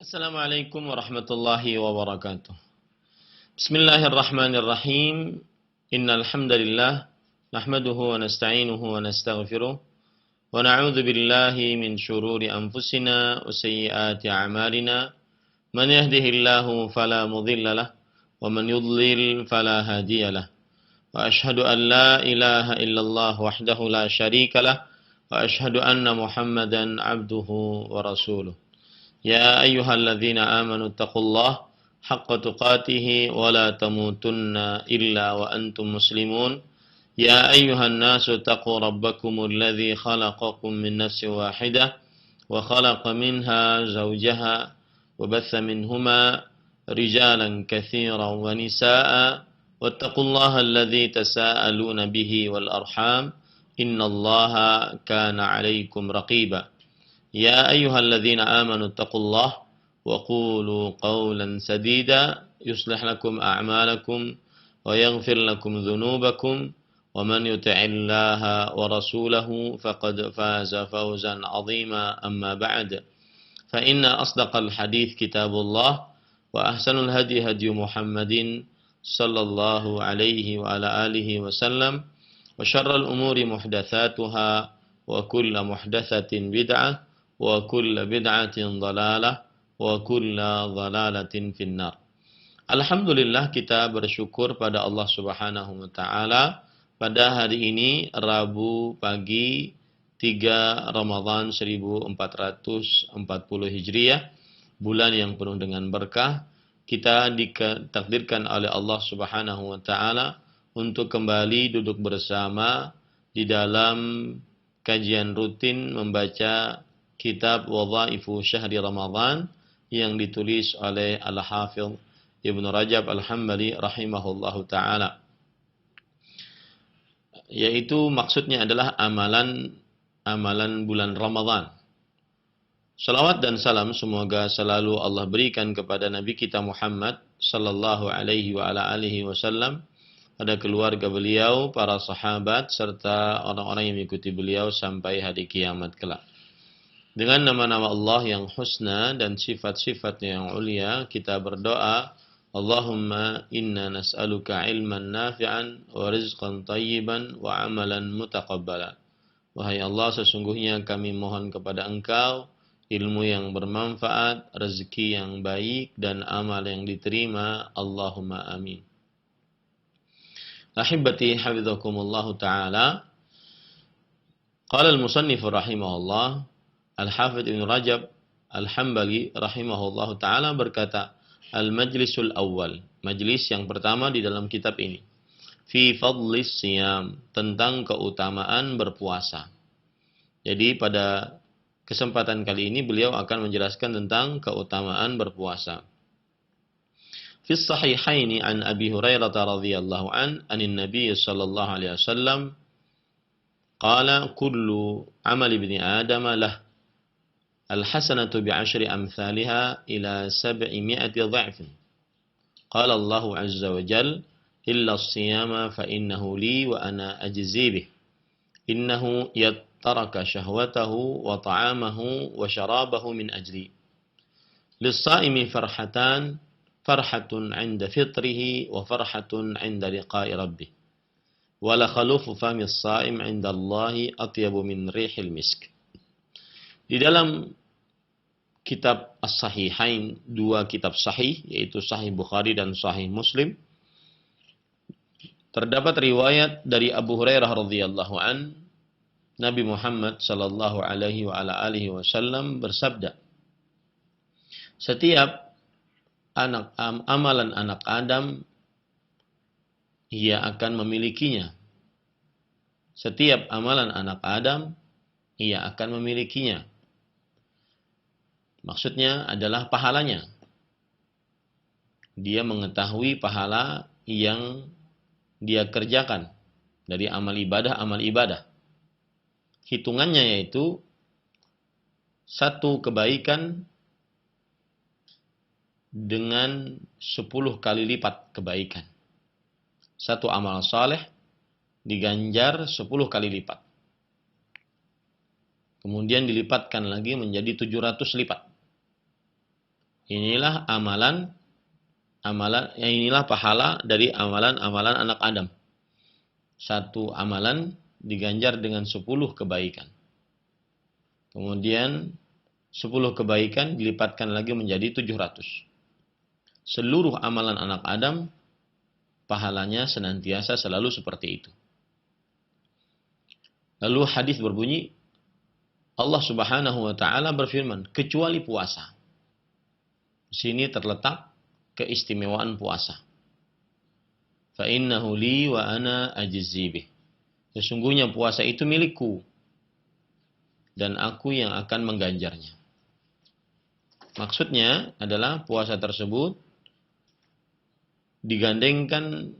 Assalamualaikum warahmatullahi wabarakatuh. Bismillahirrahmanirrahim. Innal hamdalillah nahmaduhu wa nasta'inuhu wa nastaghfiruh wa na'udzu billahi min shururi anfusina wa sayyiati a'malina. Man yahdihillahu fala mudilla lahu wa man yudlil fala hadiya lahu. Wa ashhadu an la ilaha illallah wahdahu la syarika lahu wa ashhadu anna Muhammadan 'abduhu wa rasuluh. يا أيها الذين آمنوا اتقوا الله حق تقاته ولا تموتن إلا وأنتم مسلمون يا أيها الناس اتقوا ربكم الذي خلقكم من نفس واحدة وخلق منها زوجها وبث منهما رجالا كثيرا ونساء واتقوا الله الذي تساءلون به والأرحام إن الله كان عليكم رقيبا يا أيها الذين آمنوا اتقوا الله وقولوا قولا سديدا يصلح لكم أعمالكم ويغفر لكم ذنوبكم ومن يطع الله ورسوله فقد فاز فوزا عظيما أما بعد فإن أصدق الحديث كتاب الله وأحسن الهدي هدي محمد صلى الله عليه وعلى آله وسلم وشر الأمور محدثاتها وكل محدثة بدعة wa kullu bid'atin dhalalah wa kullu dhalalatin finnar. Alhamdulillah, kita bersyukur pada Allah Subhanahu wa taala pada hari ini Rabu pagi 3 Ramadan 1440 Hijriah, bulan yang penuh dengan berkah. Kita ditakdirkan oleh Allah Subhanahu wa taala untuk kembali duduk bersama di dalam kajian rutin membaca kitab Wadhaifu Syahri Ramadan yang ditulis oleh Al-Hafidh Ibnu Rajab Al-Hambali rahimahullahu ta'ala. Yaitu maksudnya adalah amalan bulan Ramadan. Salawat dan salam semoga selalu Allah berikan kepada Nabi kita Muhammad sallallahu alaihi wa ala alihi wasallam, pada keluarga beliau, para sahabat, serta orang-orang yang mengikuti beliau sampai hari kiamat kelak. Dengan nama-nama Allah yang husna dan sifat-sifatnya yang ulia, kita berdoa, Allahumma inna nas'aluka ilman nafi'an wa rizqan tayyiban wa amalan mutaqabbala. Wahai Allah, sesungguhnya kami mohon kepada Engkau ilmu yang bermanfaat, rezeki yang baik, dan amal yang diterima. Allahumma amin. Ahibati hafidhakumullahu ta'ala. Qala al-musannif rahimahullah, Al-Hafidh Ibnu Rajab Al-Hambali rahimahullahu ta'ala berkata, Al-Majlisul Awwal, majlis yang pertama di dalam kitab ini, Fi Fadlis Siyam, tentang keutamaan berpuasa. Jadi pada kesempatan kali ini beliau akan menjelaskan tentang keutamaan berpuasa. Fi Sahihaini an Abi Hurairah radhiyallahu anin Nabi sallallahu alaihi wasallam qala kullu amal ibni Adam lah Al-hasanatu bi'ashri amthaliha ila 700 dha'fin. Qala Allahu azza wa jal, illa as-siyama fa innahu li wa ana ajzi bih. Innahu yattaraka shahwatahu wa ta'amahu wa sharabahu min ajli. Lis-sa'imi farhatun 'inda fitrihi wa farhatun 'inda liqa'i rabbih. Wa la khalufu fami as-sa'im 'inda Allahi atyabu min rihil misk. Di dalam kitab As-Sahihain, dua kitab sahih, yaitu Sahih Bukhari dan Sahih Muslim, terdapat riwayat dari Abu Hurairah radhiyallahu an, Nabi Muhammad sallallahu alaihi wa ala alihi wasallam bersabda, setiap amalan anak Adam ia akan memilikinya. Setiap amalan anak Adam ia akan memilikinya. Maksudnya adalah pahalanya. Dia mengetahui pahala yang dia kerjakan dari amal ibadah. Hitungannya yaitu satu kebaikan dengan 10 kali lipat kebaikan. Satu amal saleh diganjar 10 kali lipat. Kemudian dilipatkan lagi menjadi 700 lipat. Inilah inilah pahala dari amalan-amalan anak Adam. Satu amalan diganjar dengan 10 kebaikan. Kemudian 10 kebaikan dilipatkan lagi menjadi 700. Seluruh amalan anak Adam pahalanya senantiasa selalu seperti itu. Lalu hadis berbunyi, Allah Subhanahu wa taala berfirman, kecuali puasa. Di sini terletak keistimewaan puasa. Fa innahu li wa ana ajzi bih. Sesungguhnya puasa itu milikku dan aku yang akan mengganjarnya. Maksudnya adalah puasa tersebut digandengkan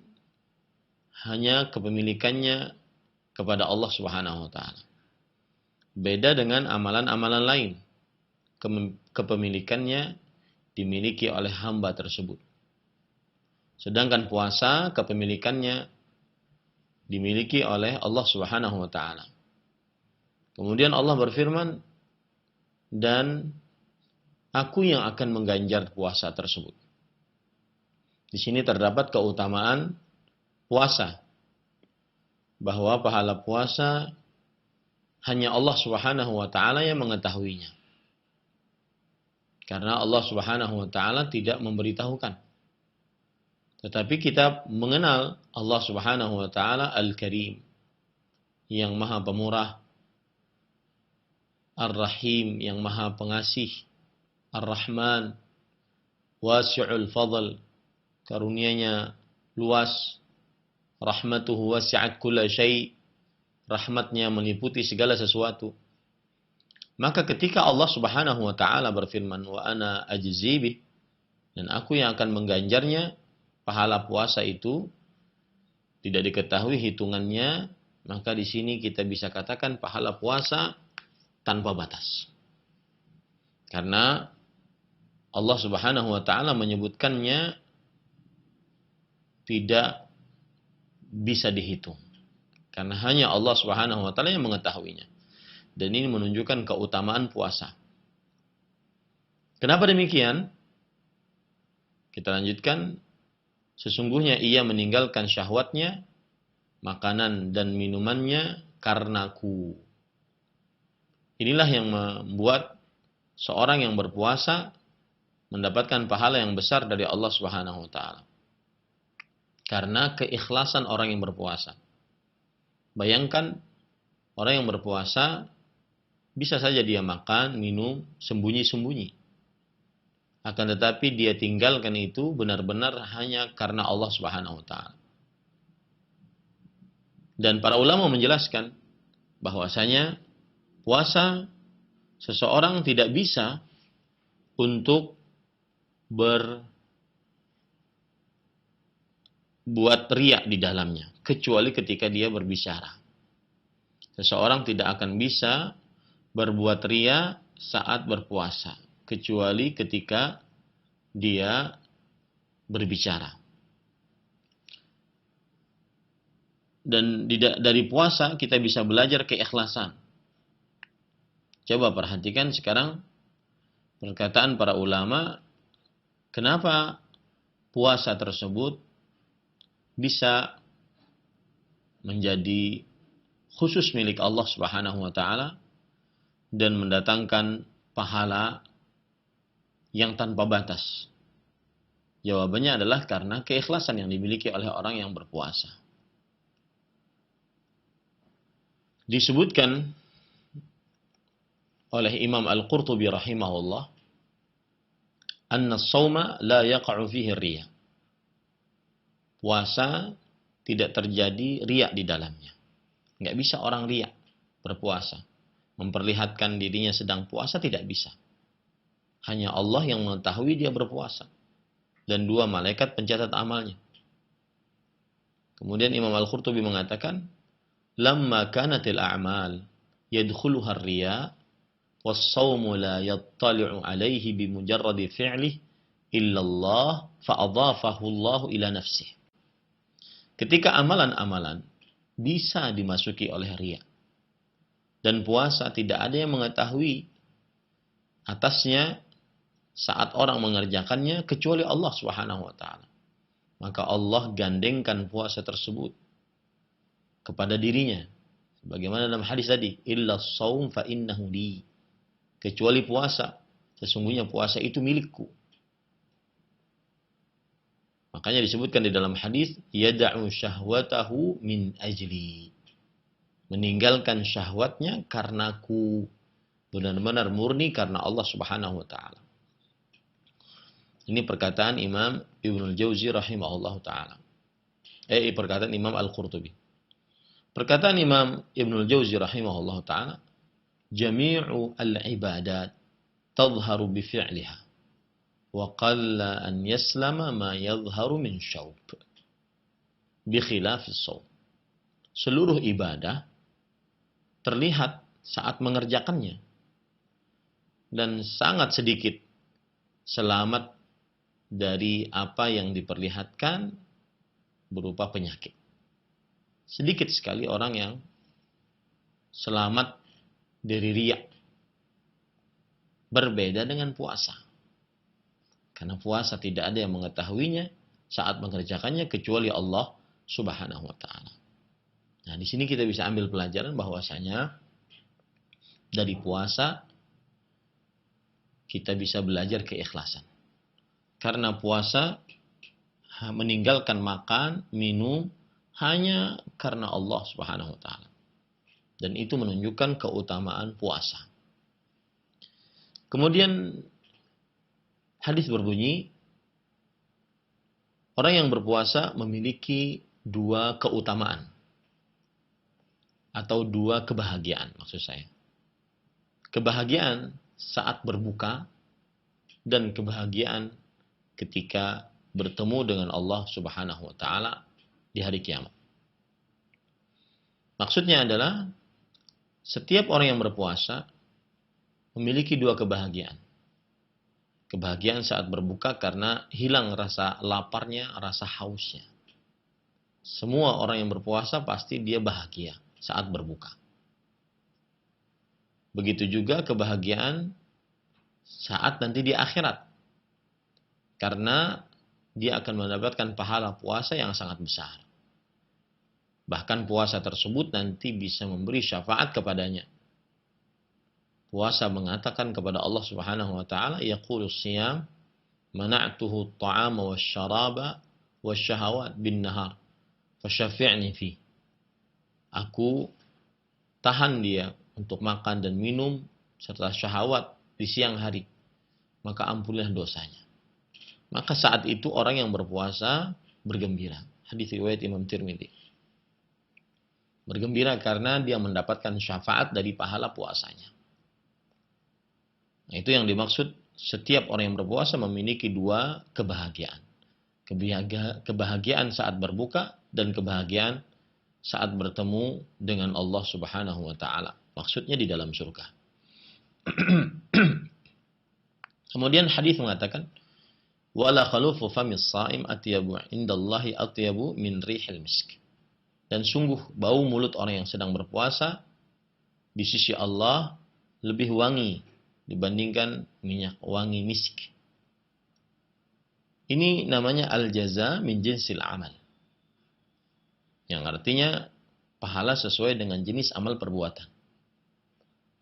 hanya kepemilikannya kepada Allah Subhanahu wa taala. Beda dengan amalan-amalan lain. Kepemilikannya dimiliki oleh hamba tersebut. Sedangkan puasa kepemilikannya dimiliki oleh Allah Subhanahu wa taala. Kemudian Allah berfirman, dan aku yang akan mengganjar puasa tersebut. Di sini terdapat keutamaan puasa. Bahwa pahala puasa hanya Allah Subhanahu wa taala yang mengetahuinya. Karena Allah Subhanahu wa taala tidak memberitahukan. Tetapi kita mengenal Allah Subhanahu wa taala Al-Karim, yang Maha Pemurah, Ar-Rahim, yang Maha Pengasih, Ar-Rahman, Wasi'ul Fadl, karunia-Nya luas, rahmatuhu wasi'at kulla syai', rahmatnya meliputi segala sesuatu. Maka ketika Allah Subhanahu wa taala berfirman, wa ana ajzi bih, dan aku yang akan mengganjarnya, pahala puasa itu tidak diketahui hitungannya, maka di sini kita bisa katakan pahala puasa tanpa batas. Karena Allah Subhanahu wa taala menyebutkannya tidak bisa dihitung. Karena hanya Allah Subhanahu wa taala yang mengetahuinya. Dan ini menunjukkan keutamaan puasa. Kenapa demikian? Kita lanjutkan. Sesungguhnya ia meninggalkan syahwatnya, makanan dan minumannya karenaku. Inilah yang membuat seorang yang berpuasa mendapatkan pahala yang besar dari Allah Subhanahu wa taala. Karena keikhlasan orang yang berpuasa. Bayangkan orang yang berpuasa bisa saja dia makan, minum, sembunyi-sembunyi. Akan tetapi dia tinggalkan itu benar-benar hanya karena Allah Subhanahu wa taala. Dan para ulama menjelaskan bahwasanya puasa seseorang tidak bisa untuk berbuat riya di dalamnya, kecuali ketika dia berbicara. Seseorang tidak akan bisa berbuat riya saat berpuasa, kecuali ketika dia berbicara. Dan dari puasa kita bisa belajar keikhlasan. Coba perhatikan sekarang perkataan para ulama, kenapa puasa tersebut bisa menjadi khusus milik Allah Subhanahu wa taala dan mendatangkan pahala yang tanpa batas. Jawabannya adalah karena keikhlasan yang dimiliki oleh orang yang berpuasa. Disebutkan oleh Imam Al-Qurtubi rahimahullah, anna as-sawma la yaqa'u fihi riya. Puasa tidak terjadi riya di dalamnya. Enggak bisa orang riya berpuasa. Memperlihatkan dirinya sedang puasa tidak bisa. Hanya Allah yang mengetahui dia berpuasa. Dan 2 malaikat pencatat amalnya. Kemudian Imam Al-Qurtubi mengatakan, lamma kanatil a'mal yadkhuluha ar-riya was-sawmu la yattali'u 'alaihi bimujarradi fi'lihi illa Allah fa'adhafahu Allah ila nafsihi. Ketika amalan-amalan bisa dimasuki oleh riya dan puasa tidak ada yang mengetahui atasnya saat orang mengerjakannya kecuali Allah Subhanahu wa taala. Maka Allah gandengkan puasa tersebut kepada dirinya. Bagaimana dalam hadis tadi, illa shaum fa innahu li. Kecuali puasa, sesungguhnya puasa itu milikku. Makanya disebutkan di dalam hadis, yada'u syahwatahu min ajli. Meninggalkan syahwatnya karenaku. Benar-benar murni karena Allah Subhanahu wa taala. Ini perkataan Imam Ibnul Jauzi rahimahullah ta'ala. Perkataan Imam Al-Qurtubi. Perkataan Imam Ibnul Jauzi rahimahullah ta'ala, jami'u al-ibadat tadharu bifi'liha wa qalla an yaslama ma yadharu min syawb bikhilafis shawm. Seluruh ibadah terlihat saat mengerjakannya dan sangat sedikit selamat dari apa yang diperlihatkan berupa penyakit. Sedikit sekali orang yang selamat dari riya. Berbeda dengan puasa. Karena puasa tidak ada yang mengetahuinya saat mengerjakannya kecuali Allah Subhanahu wa taala. Nah, di sini kita bisa ambil pelajaran bahwasanya dari puasa kita bisa belajar keikhlasan. Karena puasa meninggalkan makan, minum hanya karena Allah Subhanahu wa taala. Dan itu menunjukkan keutamaan puasa. Kemudian hadis berbunyi, orang yang berpuasa memiliki dua keutamaan atau dua kebahagiaan maksud saya. Kebahagiaan saat berbuka dan kebahagiaan ketika bertemu dengan Allah Subhanahu wa taala di hari kiamat. Maksudnya adalah setiap orang yang berpuasa memiliki dua kebahagiaan. Kebahagiaan saat berbuka karena hilang rasa laparnya, rasa hausnya. Semua orang yang berpuasa pasti dia bahagia saat berbuka. Begitu juga kebahagiaan saat nanti di akhirat. Karena dia akan mendapatkan pahala puasa yang sangat besar. Bahkan puasa tersebut nanti bisa memberi syafaat kepadanya. Puasa mengatakan kepada Allah Subhanahu wa taala, yaqulu siyam mana'tuhu at-ta'ama wasyaraba wasyahawat bin nahar fasyafi'ni fi. Aku tahan dia untuk makan dan minum serta syahwat di siang hari, maka ampunilah dosanya. Maka saat itu orang yang berpuasa bergembira. Hadis riwayat Imam Tirmidzi. Bergembira karena dia mendapatkan syafaat dari pahala puasanya. Nah, itu yang dimaksud setiap orang yang berpuasa memiliki dua kebahagiaan. Kebahagiaan saat berbuka dan kebahagiaan saat bertemu dengan Allah Subhanahu wa taala. Maksudnya di dalam surga. Kemudian hadis mengatakan, wala khalufu famis shaim atyabu indallahi atyabu min rihil misk. Dan sungguh bau mulut orang yang sedang berpuasa di sisi Allah lebih wangi dibandingkan minyak wangi misk. Ini namanya al-jaza min jinsil amal. Yang artinya pahala sesuai dengan jenis amal perbuatan.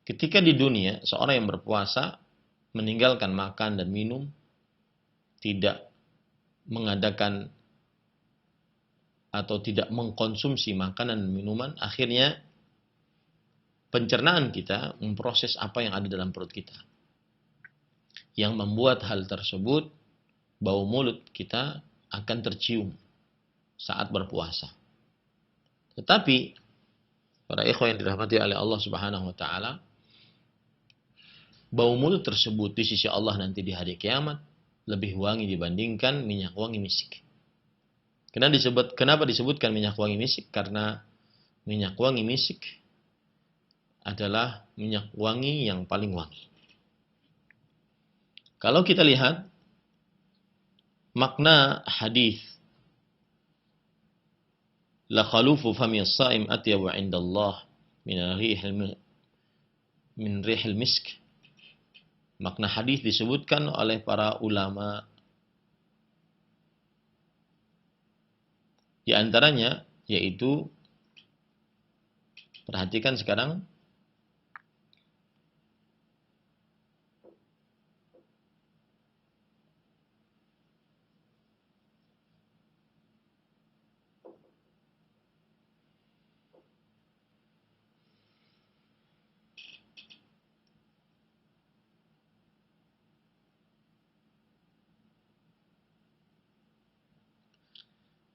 Ketika di dunia seorang yang berpuasa meninggalkan makan dan minum, tidak mengadakan atau tidak mengkonsumsi makanan dan minuman, akhirnya pencernaan kita memproses apa yang ada dalam perut kita. Yang membuat hal tersebut, bau mulut kita akan tercium saat berpuasa. Tetapi, para ikhwan yang dirahmati oleh Allah Subhanahu wa taala, bau mulut tersebut di sisi Allah nanti di hari kiamat lebih wangi dibandingkan minyak wangi misik. Kenapa disebutkan minyak wangi misik? Karena minyak wangi misik adalah minyak wangi yang paling wangi. Kalau kita lihat makna hadis la khalufu fami as-saim atyabu 'inda Allah min rihil misk, makna hadis disebutkan oleh para ulama. Di antaranya yaitu, perhatikan sekarang,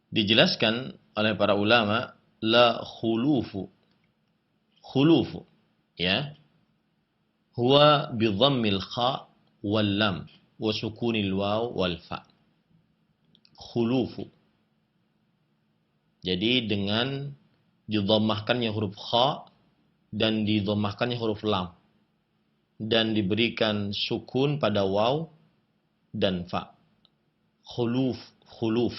dijelaskan oleh para ulama, la khulufu, khulufu, ya, huwa bi dhammil kha wal lam wa sukunil waw wal fa. Khulufu. Jadi dengan didhammahkannya huruf kha dan didhammahkannya huruf lam dan diberikan sukun pada waw dan fa. Khuluf, khuluf.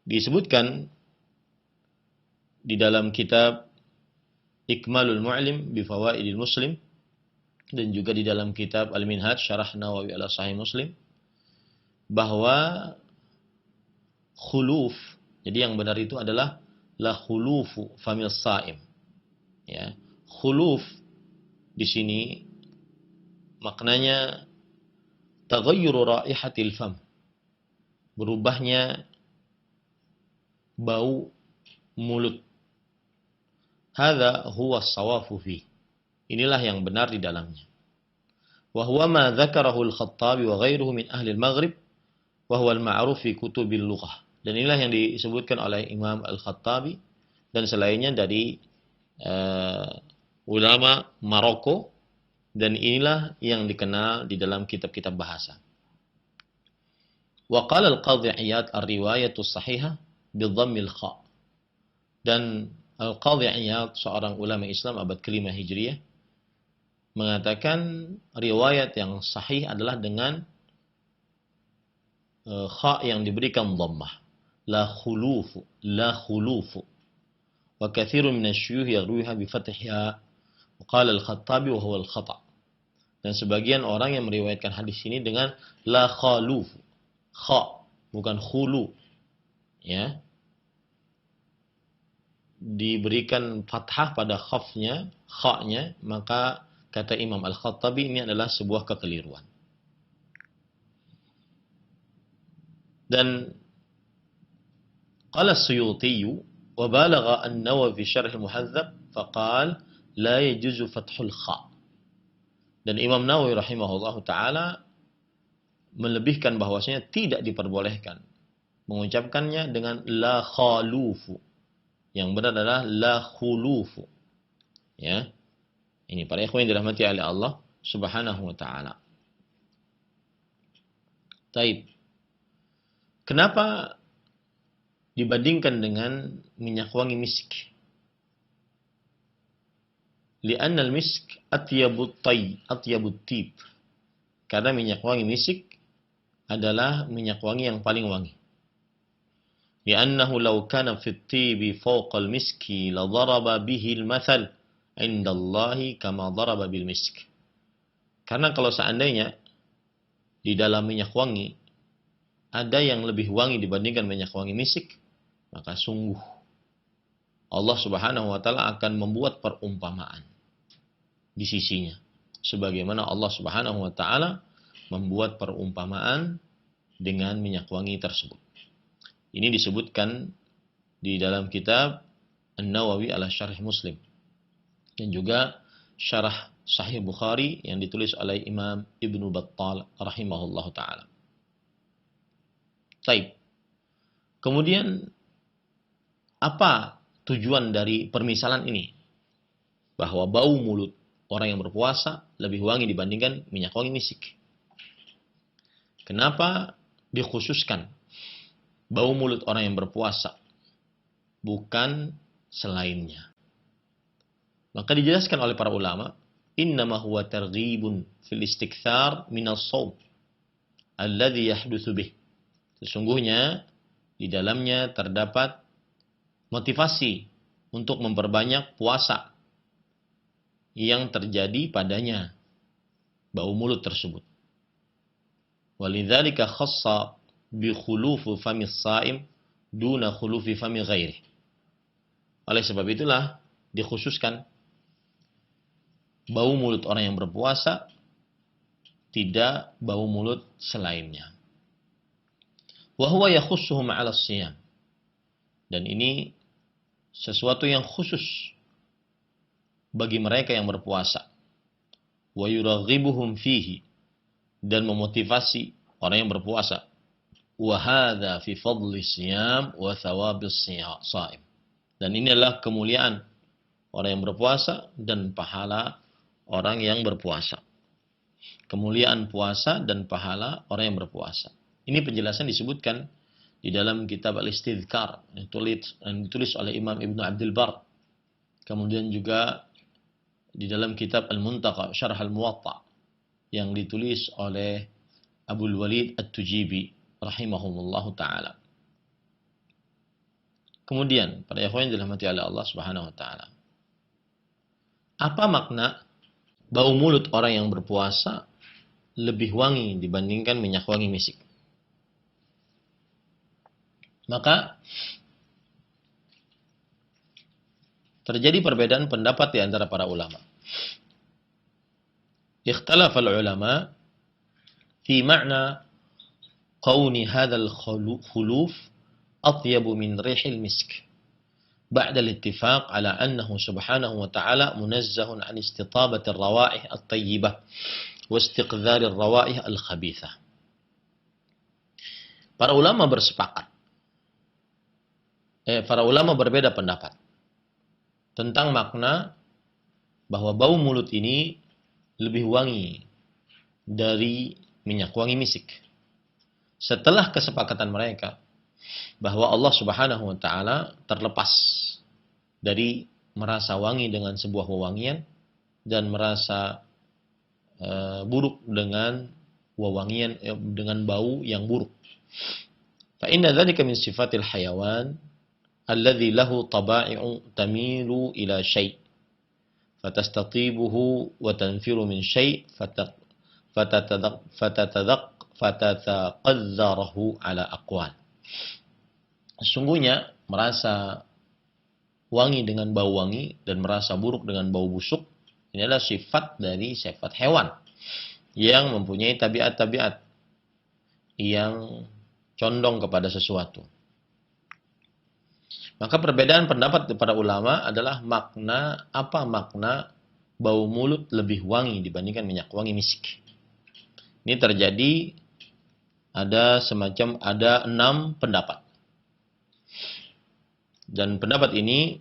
Disebutkan di dalam kitab Ikmalul Mu'lim bi Fawaidil Muslim dan juga di dalam kitab Al-Minhaj Syarah Nawawi ala Sahih Muslim bahwa khuluf, jadi yang benar itu adalah la khulufu famil saim. Ya, khuluf di sini maknanya taghayyuru raihatil fam, berubahnya bau mulut. Hadza huwa as-sawafu fi. Inilah yang benar di dalamnya. Wa huwa ma dzakarahu al-Khattabi wa ghairuhu min ahli al-Maghrib wa huwa al-ma'ruf fi kutubil lughah. Dan inilah yang disebutkan oleh Imam Al-Khattabi dan selainnya dari ulama Maroko, dan inilah yang dikenal di dalam kitab-kitab bahasa. Wa qala al-Qadhi Iyad ar-riwayatu sahihah bi dhammil kha. Dan Al-Qadhi Iyad, seorang ulama Islam abad ke-5 Hijriah, mengatakan riwayat yang sahih adalah dengan kha yang diberikan dhammah. La khulufu, la khulufu. Wa katsirun min asy-syuyukh yarwiha bi fathiha. Wa qala al-Khattabi wa huwa al-khata'. Dan sebagian orang yang meriwayatkan hadis ini dengan la khalufu. Kha, bukan khulu. Ya. Diberikan fathah pada khafnya, kha-nya, maka kata Imam Al-Khattabi ini adalah sebuah kekeliruan. Dan qala As-Suyuti wa balagha an-Nawawi fi Syarh al-Muhadzab faqala la yajuzu fathul kha. Dan Imam Nawawi rahimahullahu taala melebihkan bahwasanya tidak diperbolehkan mengucapkannya dengan la khalufu. Yang benar adalah la khulufu. Ya. Ini para ikhwan yang dirahmati oleh Allah Subhanahu wa taala. Taib. Kenapa dibandingkan dengan minyak wangi misk? Li'anna al-misk atyabut tib. Karena minyak wangi misk adalah minyak wangi yang paling wangi. Li'annahu law kana fi at-tibi fawqa al-miski la daraba bihi al-mathal 'inda Allah kama daraba bil misk. Karena kalau seandainya di dalam minyak wangi ada yang lebih wangi dibandingkan minyak wangi misik, maka sungguh Allah Subhanahu wa taala akan membuat perumpamaan di sisinya. Sebagaimana Allah Subhanahu wa taala membuat perumpamaan dengan minyak wangi tersebut. Ini disebutkan di dalam kitab An-Nawawi ala Syarh Muslim dan juga Syarah Sahih Bukhari yang ditulis oleh Imam Ibnu Battal rahimahullahu taala. Baik. Kemudian apa tujuan dari permisalan ini? Bahwa bau mulut orang yang berpuasa lebih wangi dibandingkan minyak wangi misik. Kenapa dikhususkan bau mulut orang yang berpuasa, bukan selainnya? Maka dijelaskan oleh para ulama, innama huwa targhibun fil istikthar minas shaum alladhi yahdutsu bih. Sesungguhnya di dalamnya terdapat motivasi untuk memperbanyak puasa yang terjadi padanya. bau mulut tersebut. Walidzalika khassa bi khulufi fami shaim duna khulufi fami ghairi. Oleh sebab itulah dikhususkan bau mulut orang yang berpuasa, tidak bau mulut selainnya. Wa huwa yakhussuhum 'ala shiyam. Dan ini sesuatu yang khusus bagi mereka yang berpuasa. Wa yuraghibuhum fihi, dan memotivasi orang yang berpuasa. Wa hadza fi fadli shiyam wa thawabis shaim. Dan ini adalah kemuliaan orang yang berpuasa dan pahala orang yang berpuasa. Kemuliaan puasa dan pahala orang yang berpuasa. Ini penjelasan disebutkan di dalam kitab Al-Istidhkar yang ditulis oleh Imam Ibnu Abdul Bar. Kemudian juga di dalam kitab Al-Muntaqa Syarh Al-Muwatta yang ditulis oleh Abul Walid At-Tujibi rahimahumullahu taala. Kemudian para ikhwan yang dirahmati oleh Allah Subhanahu wa taala. Apa makna bau mulut orang yang berpuasa lebih wangi dibandingkan minyak wangi misik? Maka terjadi perbedaan pendapat di antara para ulama. Ikhtalafa al-ulama fi ma'na qawni hadzal khuluf atyabu min rihil misk. بعد الاتفاق على أنه سبحانه وتعالى منزه عن استطابة الروائح الطيبة واستقذار الروائح الخبيثة. Para ulama bersepakat. Para ulama berbeda pendapat tentang makna bahwa bau mulut ini lebih wangi dari minyak wangi misik. Setelah kesepakatan mereka bahwa Allah Subhanahu wa taala terlepas dari merasa wangi dengan sebuah wewangian dan merasa buruk dengan wewangian dengan bau yang buruk. Fa inna dzalika min sifatil hayawan alladzi lahu taba'i'u tamilu ila syai' fatastatibuhu wa tanfiru min syai' fatataqadzarahu ala aqwal. Sesungguhnya merasa wangi dengan bau wangi dan merasa buruk dengan bau busuk, ini adalah sifat dari sifat hewan yang mempunyai tabiat-tabiat yang condong kepada sesuatu. Maka perbedaan pendapat para ulama adalah makna bau mulut lebih wangi dibandingkan minyak wangi misik. Ini terjadi ada 6 pendapat. Dan pendapat ini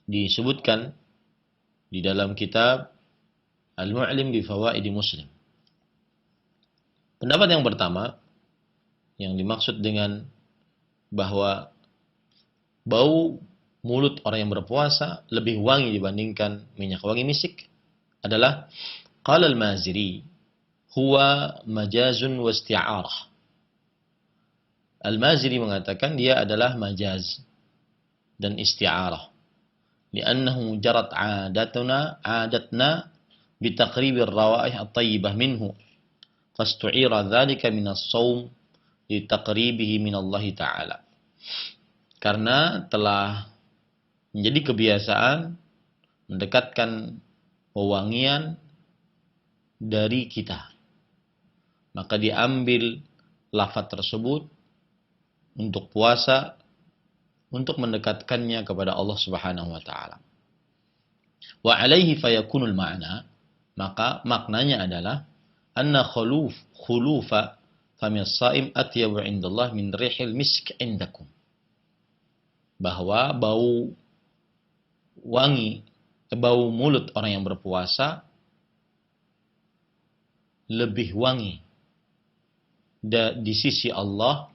disebutkan di dalam kitab Al-Mu'lim bi Fawaidi Muslim. Pendapat yang pertama yang dimaksud dengan bahwa bau mulut orang yang berpuasa lebih wangi dibandingkan minyak wangi misik adalah qala al-Maziri huwa majazun wa isti'arah. Al-Maziri mengatakan dia adalah majaz dan isti'arah. Li'annahu jarat adatna bitaqribi ar-rawaih at-tayyibah minhu. Fastu'ira dzalika min as-shaum litaqribihi min Allah Ta'ala. Karena telah menjadi kebiasaan mendekatkan wewangian dari kita. Maka diambil lafaz tersebut untuk puasa, untuk mendekatkannya kepada Allah Subhanahu wa taala. Wa alaihi fayakunul ma'na, maka maknanya adalah anna khulufa famis shaim atyabu indallah min rihil misk indakum. Bahwa bau mulut orang yang berpuasa lebih wangi di sisi Allah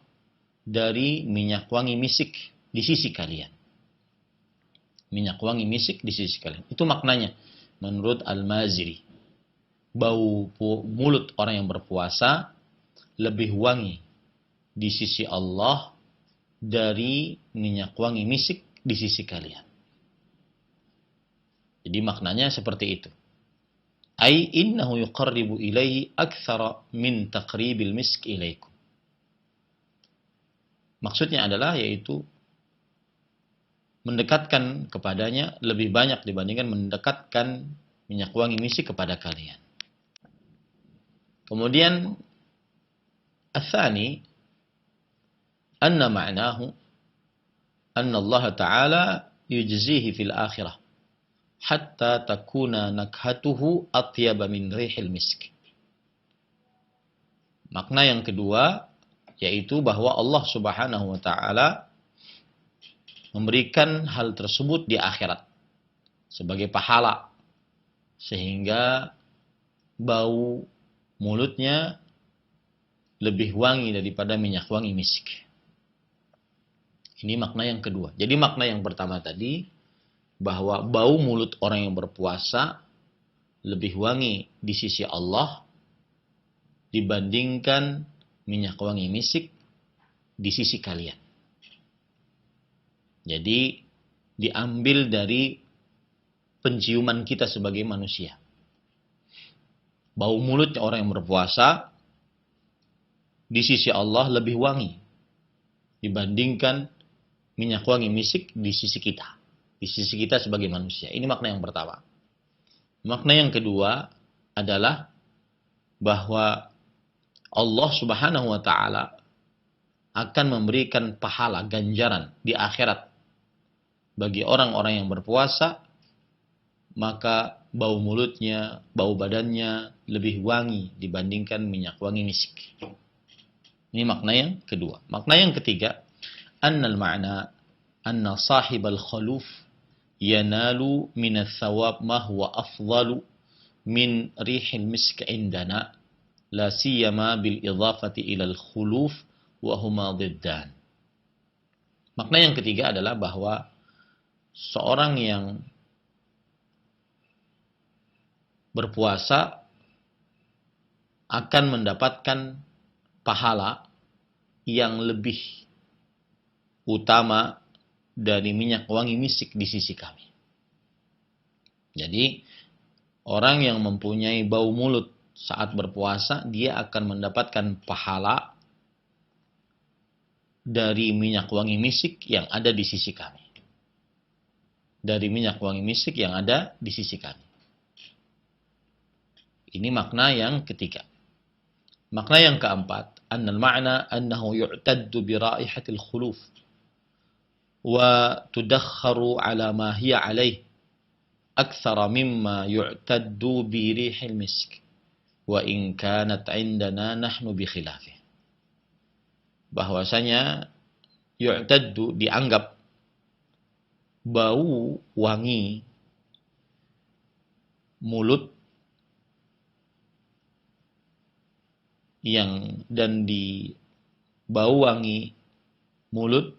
dari minyak wangi misik di sisi kalian. Minyak wangi misik di sisi kalian. Itu maknanya menurut Al-Maziri. Bau mulut orang yang berpuasa lebih wangi di sisi Allah dari minyak wangi misik di sisi kalian. Jadi maknanya seperti itu. Ai innahu yuqarribu ilaihi aktsara min taqribil misk ilaikum. Maksudnya adalah yaitu mendekatkan kepadanya lebih banyak dibandingkan mendekatkan minyak wangi misik kepada kalian. Kemudian الثاني أن معناه أن الله تعالى يجزيه في الآخرة حتى تكون نكهته أطيب من ريح المسك. Makna yang kedua yaitu bahwa Allah Subhanahu wa taala memberikan hal tersebut di akhirat sebagai pahala sehingga bau mulutnya lebih wangi daripada minyak wangi misik. Ini makna yang kedua. Jadi makna yang pertama tadi bahwa bau mulut orang yang berpuasa lebih wangi di sisi Allah dibandingkan minyak wangi misik di sisi kalian. Jadi diambil dari penciuman kita sebagai manusia. Bau mulutnya orang yang berpuasa di sisi Allah lebih wangi dibandingkan minyak wangi misik di sisi kita. Di sisi kita sebagai manusia. Ini makna yang pertama. Makna yang kedua adalah bahwa Allah Subhanahu wa taala akan memberikan pahala ganjaran di akhirat bagi orang-orang yang berpuasa, maka bau mulutnya, bau badannya lebih wangi dibandingkan minyak wangi misik. Ini makna yang kedua. Makna yang ketiga, annal ma'na anna sahibal khuluf yanalu min ats-tsawab ma huwa afdalu min rihil misk indana la siyama bil idhafati ila al-khuluf wa huma dhiddan. Makna yang ketiga adalah bahwa seorang yang berpuasa akan mendapatkan pahala yang lebih utama dari minyak wangi misik di sisi kami. Jadi, orang yang mempunyai bau mulut saat berpuasa, dia akan mendapatkan pahala dari minyak wangi misik yang ada di sisi kami. Dari minyak wangi misik yang ada di sisi kami. Ini makna yang ketiga. Makna yang keempat, annal ma'na annahu yu'taddu bi raihatil khuluf wa tudakharu ala ma hiya alaih akthara mimma yu'taddu bi rihil misk wa in kanat 'indana nahnu bi khilafih. Bahwasanya yu'taddu dianggap bau wangi mulut dan di bau wangi mulut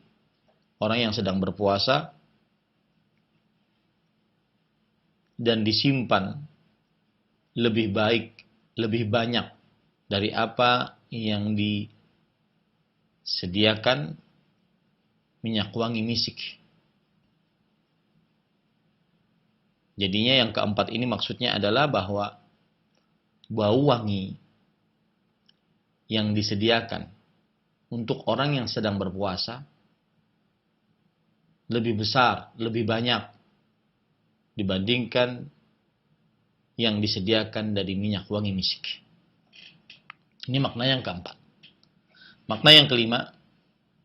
orang yang sedang berpuasa dan disimpan lebih baik, lebih banyak dari apa yang disediakan minyak wangi misik. Jadinya yang keempat ini maksudnya adalah bahwa bau wangi yang disediakan untuk orang yang sedang berpuasa lebih besar, lebih banyak dibandingkan yang disediakan dari minyak wangi misik. Ini makna yang keempat. Makna yang kelima,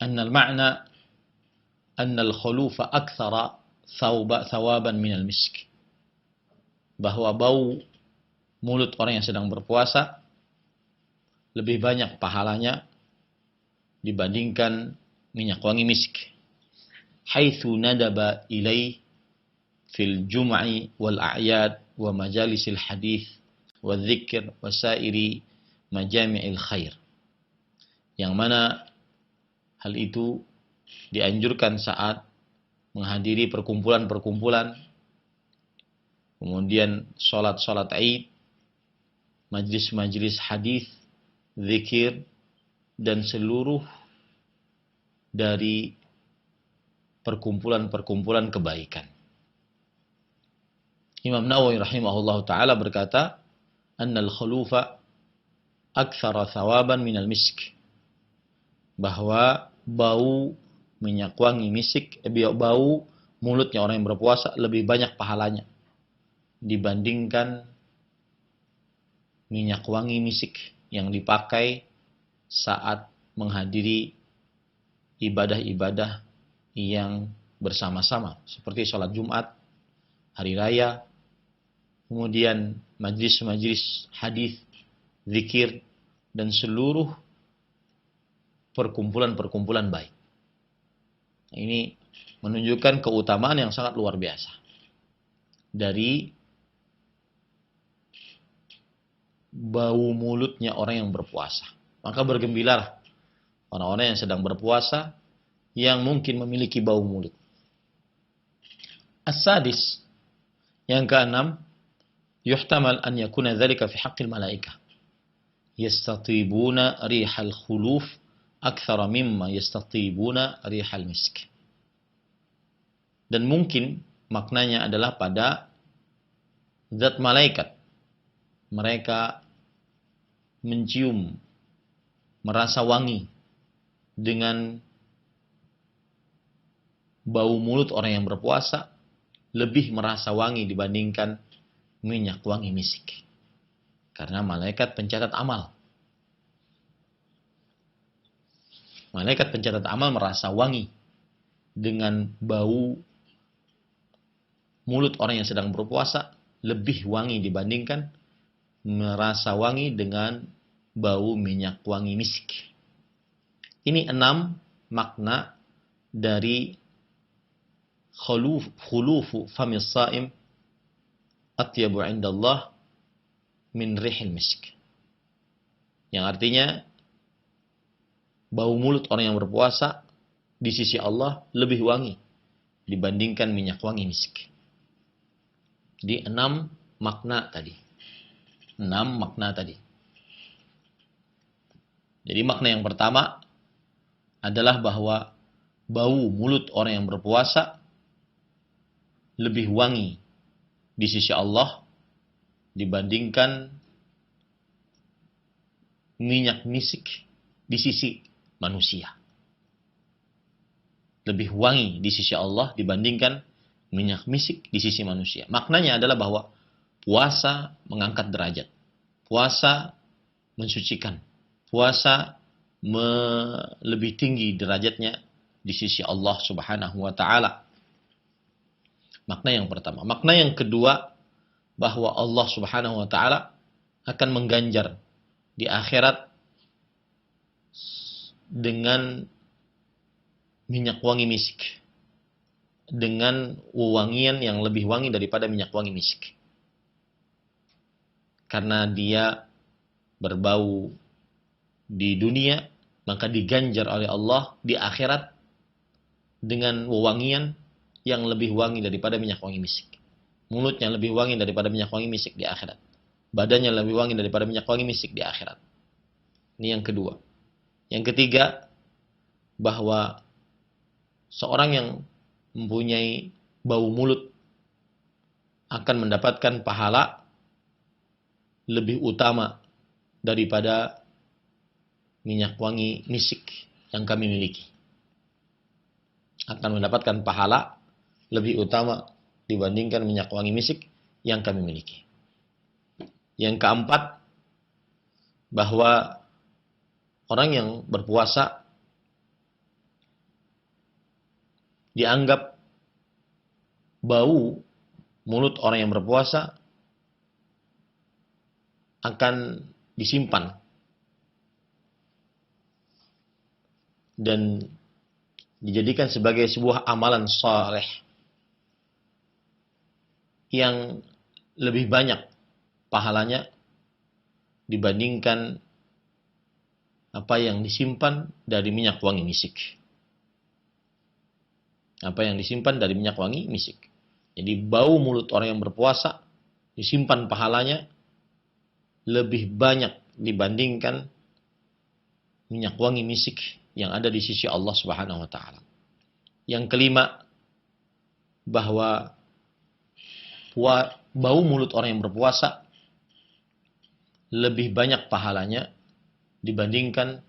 annal ma'na annal khulufa aktsara thawaban minal misk. Bahwa bau mulut orang yang sedang berpuasa lebih banyak pahalanya dibandingkan minyak wangi misk. Haitsu nadaba ilaih fil jum'i wal a'yad wa majalisil hadith wa dzikr wa sairi majami'il khair. Yang mana hal itu dianjurkan saat menghadiri perkumpulan-perkumpulan, kemudian sholat-sholat Id, majlis-majlis hadis, zikir, dan seluruh dari perkumpulan-perkumpulan kebaikan. Imam Nawawi rahimahullah ta'ala berkata, annal khulufa aktsara thawaban minal misk. Bahwa bau minyak wangi misik, bau mulutnya orang yang berpuasa lebih banyak pahalanya dibandingkan minyak wangi misik yang dipakai saat menghadiri ibadah-ibadah yang bersama-sama seperti sholat Jumat, hari raya, kemudian majlis-majlis hadis, zikir, dan seluruh perkumpulan-perkumpulan baik. Ini menunjukkan keutamaan yang sangat luar biasa dari bau mulutnya orang yang berpuasa. Maka bergembiralah orang-orang yang sedang berpuasa yang mungkin memiliki bau mulut. As-sadis, yang keenam, yuhtamal an yakuna dzalika fi haqqil malaikah. Yastatibuna rihal khuluf akthara mimma yastatibuna rihal misk. Dan mungkin maknanya adalah pada zat malaikat. Mereka mencium, merasa wangi dengan bau mulut orang yang berpuasa, lebih merasa wangi dibandingkan minyak wangi misik. Karena malaikat pencatat amal. Malaikat pencatat amal merasa wangi dengan bau mulut orang yang sedang berpuasa, lebih wangi dibandingkan merasa wangi dengan bau minyak wangi misik. Ini 6 makna dari khulufu famis saim atyabu indallah min rihil misk. Yang artinya bau mulut orang yang berpuasa di sisi Allah lebih wangi dibandingkan minyak wangi misik. Di 6 makna tadi. 6 makna tadi. Jadi makna yang pertama adalah bahwa bau mulut orang yang berpuasa lebih wangi di sisi Allah dibandingkan minyak misik di sisi manusia. Lebih wangi di sisi Allah dibandingkan minyak misik di sisi manusia. Maknanya adalah bahwa puasa mengangkat derajat. Puasa mensucikan. Puasa lebih tinggi derajatnya di sisi Allah Subhanahu wa taala. Makna yang pertama. Makna yang kedua, bahwa Allah Subhanahu wa taala akan mengganjar di akhirat dengan minyak wangi misik, dengan wewangian yang lebih wangi daripada minyak wangi misik. Karena dia berbau di dunia, maka diganjar oleh Allah di akhirat dengan wewangian yang lebih wangi daripada minyak wangi misik. Mulutnya lebih wangi daripada minyak wangi misik di akhirat. Badannya lebih wangi daripada minyak wangi misik di akhirat. Ini yang kedua. Yang ketiga, bahwa seorang yang mempunyai bau mulut akan mendapatkan pahala lebih utama daripada minyak wangi misik yang kami miliki. Akan mendapatkan pahala lebih utama dibandingkan minyak wangi misik yang kami miliki. Yang keempat, bahwa orang yang berpuasa dianggap bau mulut orang yang berpuasa akan disimpan dan dijadikan sebagai sebuah amalan saleh yang lebih banyak pahalanya dibandingkan apa yang disimpan dari minyak wangi misik. Apa yang disimpan dari minyak wangi misik. Jadi bau mulut orang yang berpuasa disimpan pahalanya lebih banyak dibandingkan minyak wangi misik yang ada di sisi Allah Subhanahu wa taala. Yang kelima, bahwa bau mulut orang yang berpuasa lebih banyak pahalanya dibandingkan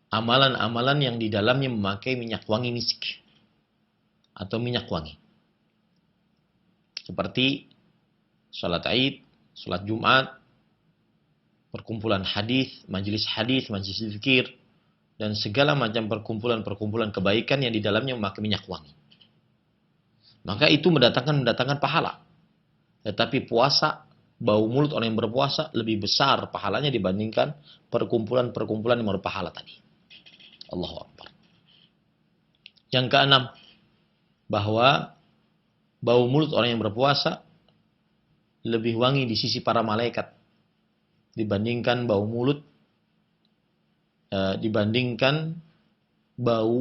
amalan-amalan yang di dalamnya memakai minyak wangi misik atau minyak wangi. Seperti salat Id, salat Jumat, perkumpulan hadis, majelis zikir, dan segala macam perkumpulan-perkumpulan kebaikan yang di dalamnya memakai minyak wangi. Maka itu mendatangkan pahala. Tetapi puasa, bau mulut orang yang berpuasa lebih besar pahalanya dibandingkan perkumpulan-perkumpulan yang berpahala tadi. Allahu Akbar. Yang keenam, bahwa bau mulut orang yang berpuasa lebih wangi di sisi para malaikat dibandingkan bau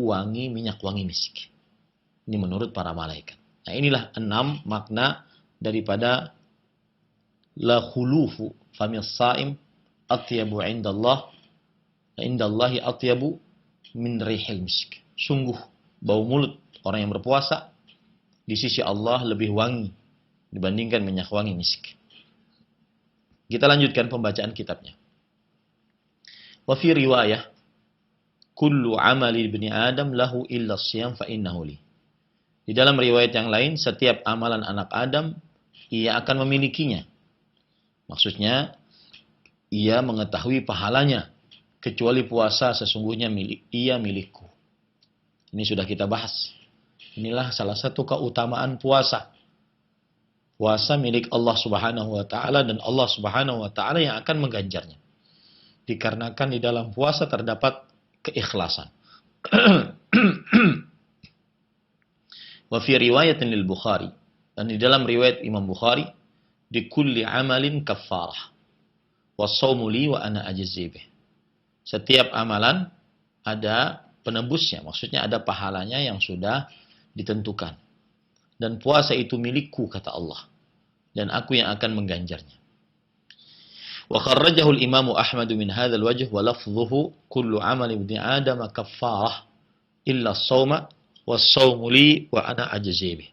wangi minyak wangi misik. Ini menurut para malaikat. Nah, inilah 6 makna daripada la khulufu famis saim atyabu indallahi atyabu min rihil misk. Sungguh bau mulut orang yang berpuasa di sisi Allah lebih wangi dibandingkan minyak wangi misk. Kita lanjutkan pembacaan kitabnya. Wa fi riwayah kullu amali ibni Adam lahu illa siyam fa innahu li. Di dalam riwayat yang lain, setiap amalan anak Adam ia akan memilikinya. Maksudnya ia mengetahui pahalanya, kecuali puasa sesungguhnya ia milikku. Ini sudah kita bahas. Inilah salah satu keutamaan puasa. Puasa milik Allah Subhanahu wa taala dan Allah Subhanahu wa taala yang akan mengganjarnya. Dikarenakan di dalam puasa terdapat keikhlasan. Wa fi riwayatin lil Bukhari, dan di dalam riwayat Imam Bukhari, di kulli amalin kaffarah wa shaumu li wa ana ajzi bih. Setiap amalan ada penebusnya, maksudnya ada pahalanya yang sudah ditentukan. Dan puasa itu milikku, kata Allah, dan aku yang akan mengganjarnya. Wa kharrajahu al-Imam Ahmad min hadzal wajh wa lafdhuhu kullu amali ibni Adam kaffarah illa as-shauma was-shaumu li wa ana ajzi bih.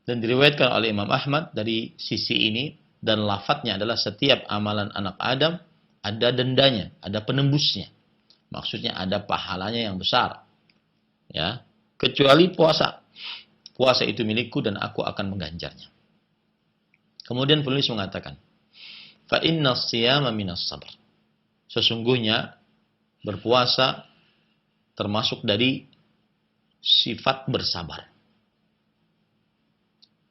Dan diriwayatkan oleh Imam Ahmad dari sisi ini, dan lafadznya adalah setiap amalan anak Adam ada dendanya, ada penembusnya. Maksudnya ada pahalanya yang besar. Ya, kecuali puasa. Puasa itu milikku dan aku akan mengganjarnya. Kemudian penulis mengatakan, fa inna siyama minas sabr. Sesungguhnya berpuasa termasuk dari sifat bersabar.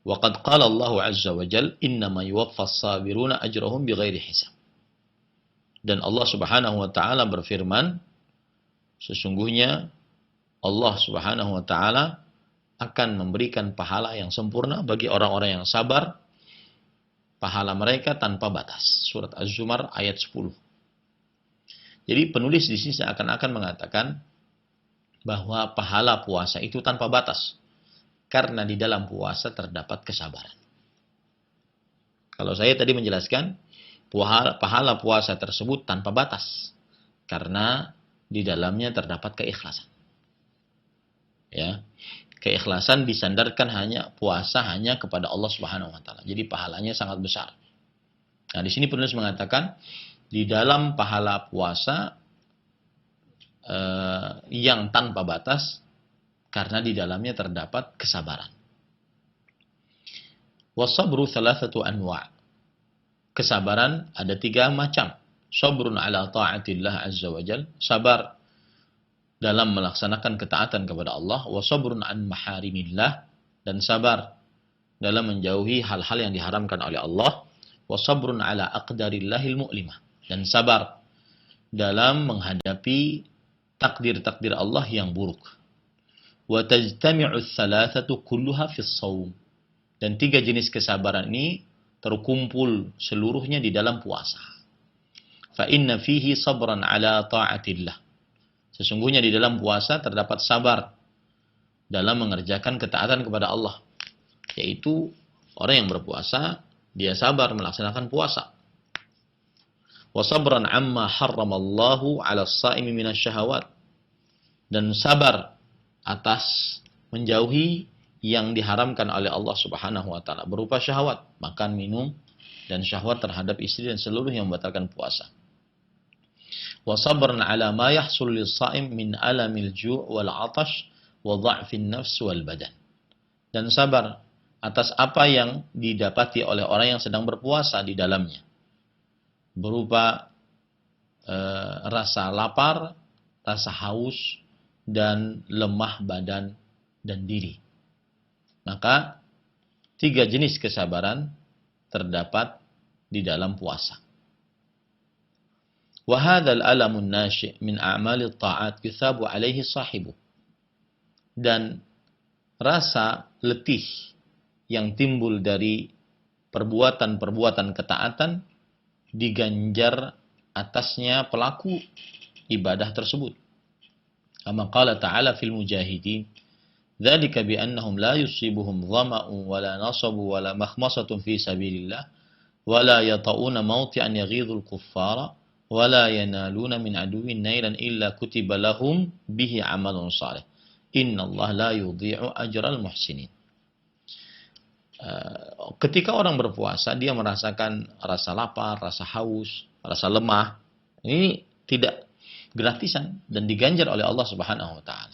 Wa qad qala Allah azza wa jalla innama yuwaffas sabiruna ajrahum bighairi hisab. Dan Allah Subhanahu wa taala berfirman, sesungguhnya Allah Subhanahu wa taala akan memberikan pahala yang sempurna bagi orang-orang yang sabar, pahala mereka tanpa batas. Surat Az-Zumar ayat 10. Jadi penulis di sini seakan-akan mengatakan bahwa pahala puasa itu tanpa batas, karena di dalam puasa terdapat kesabaran. Kalau saya tadi menjelaskan, pahala puasa tersebut tanpa batas, karena di dalamnya terdapat keikhlasan. Ya, keikhlasan disandarkan puasa hanya kepada Allah Subhanahu wa taala. Jadi pahalanya sangat besar. Nah, di sini penulis mengatakan di dalam pahala puasa yang tanpa batas, karena di dalamnya terdapat kesabaran. Wasabru thalathatu anwa'. Kesabaran ada 3 macam. Sabrun ala ta'atillah azza wa jal, sabar dalam melaksanakan ketaatan kepada Allah. Wa sabrun an maharimillah, dan sabar dalam menjauhi hal-hal yang diharamkan oleh Allah. Wa sabrun ala aqdarillahil mu'limah, dan sabar dalam menghadapi takdir-takdir Allah yang buruk. Wa tajtami'u tsalatsatu kulluha fis shaum. Dan 3 jenis kesabaran ini terkumpul seluruhnya di dalam puasa. Fa inna fihi sabran ala ta'atillah. Sesungguhnya di dalam puasa terdapat sabar dalam mengerjakan ketaatan kepada Allah. Yaitu orang yang berpuasa, dia sabar melaksanakan puasa. Wa sabran amma harramallahu 'ala as-sha'imi minasyahawat. Dan sabar atas menjauhi yang diharamkan oleh Allah Subhanahu wa taala berupa syahwat, makan, minum, dan syahwat terhadap istri dan seluruh yang membatalkan puasa. Wa sabran ala ma yahsul lis-shaim min alamil ju' wal 'atash wa dha'fin nafs wal badan. Dan sabar atas apa yang didapati oleh orang yang sedang berpuasa di dalamnya, berupa rasa lapar, rasa haus, dan lemah badan dan diri. Maka 3 jenis kesabaran terdapat di dalam puasa. Wa hadzal alamun nashi' min a'malit ta'at yuthabu 'alaihi sahibu. Dan rasa letih yang timbul dari perbuatan-perbuatan ketaatan diganjar atasnya pelaku ibadah tersebut. Kama qala ta'ala fil mujahidin, dzalika bi annahum la yusibuhum dhama'un wa la nasabu wa la makhmasatun fi sabilillah wa la yata'una mawti'an yaghidhul kuffara wa la yanaluna min aduwwin nailan illa kutiba lahum bihi 'amalun shalih. Innallaha la yudhi'u ajral muhsinin. Ketika orang berpuasa, dia merasakan rasa lapar, rasa haus, rasa lemah. Ini tidak gratisan dan diganjar oleh Allah Subhanahu wa taala.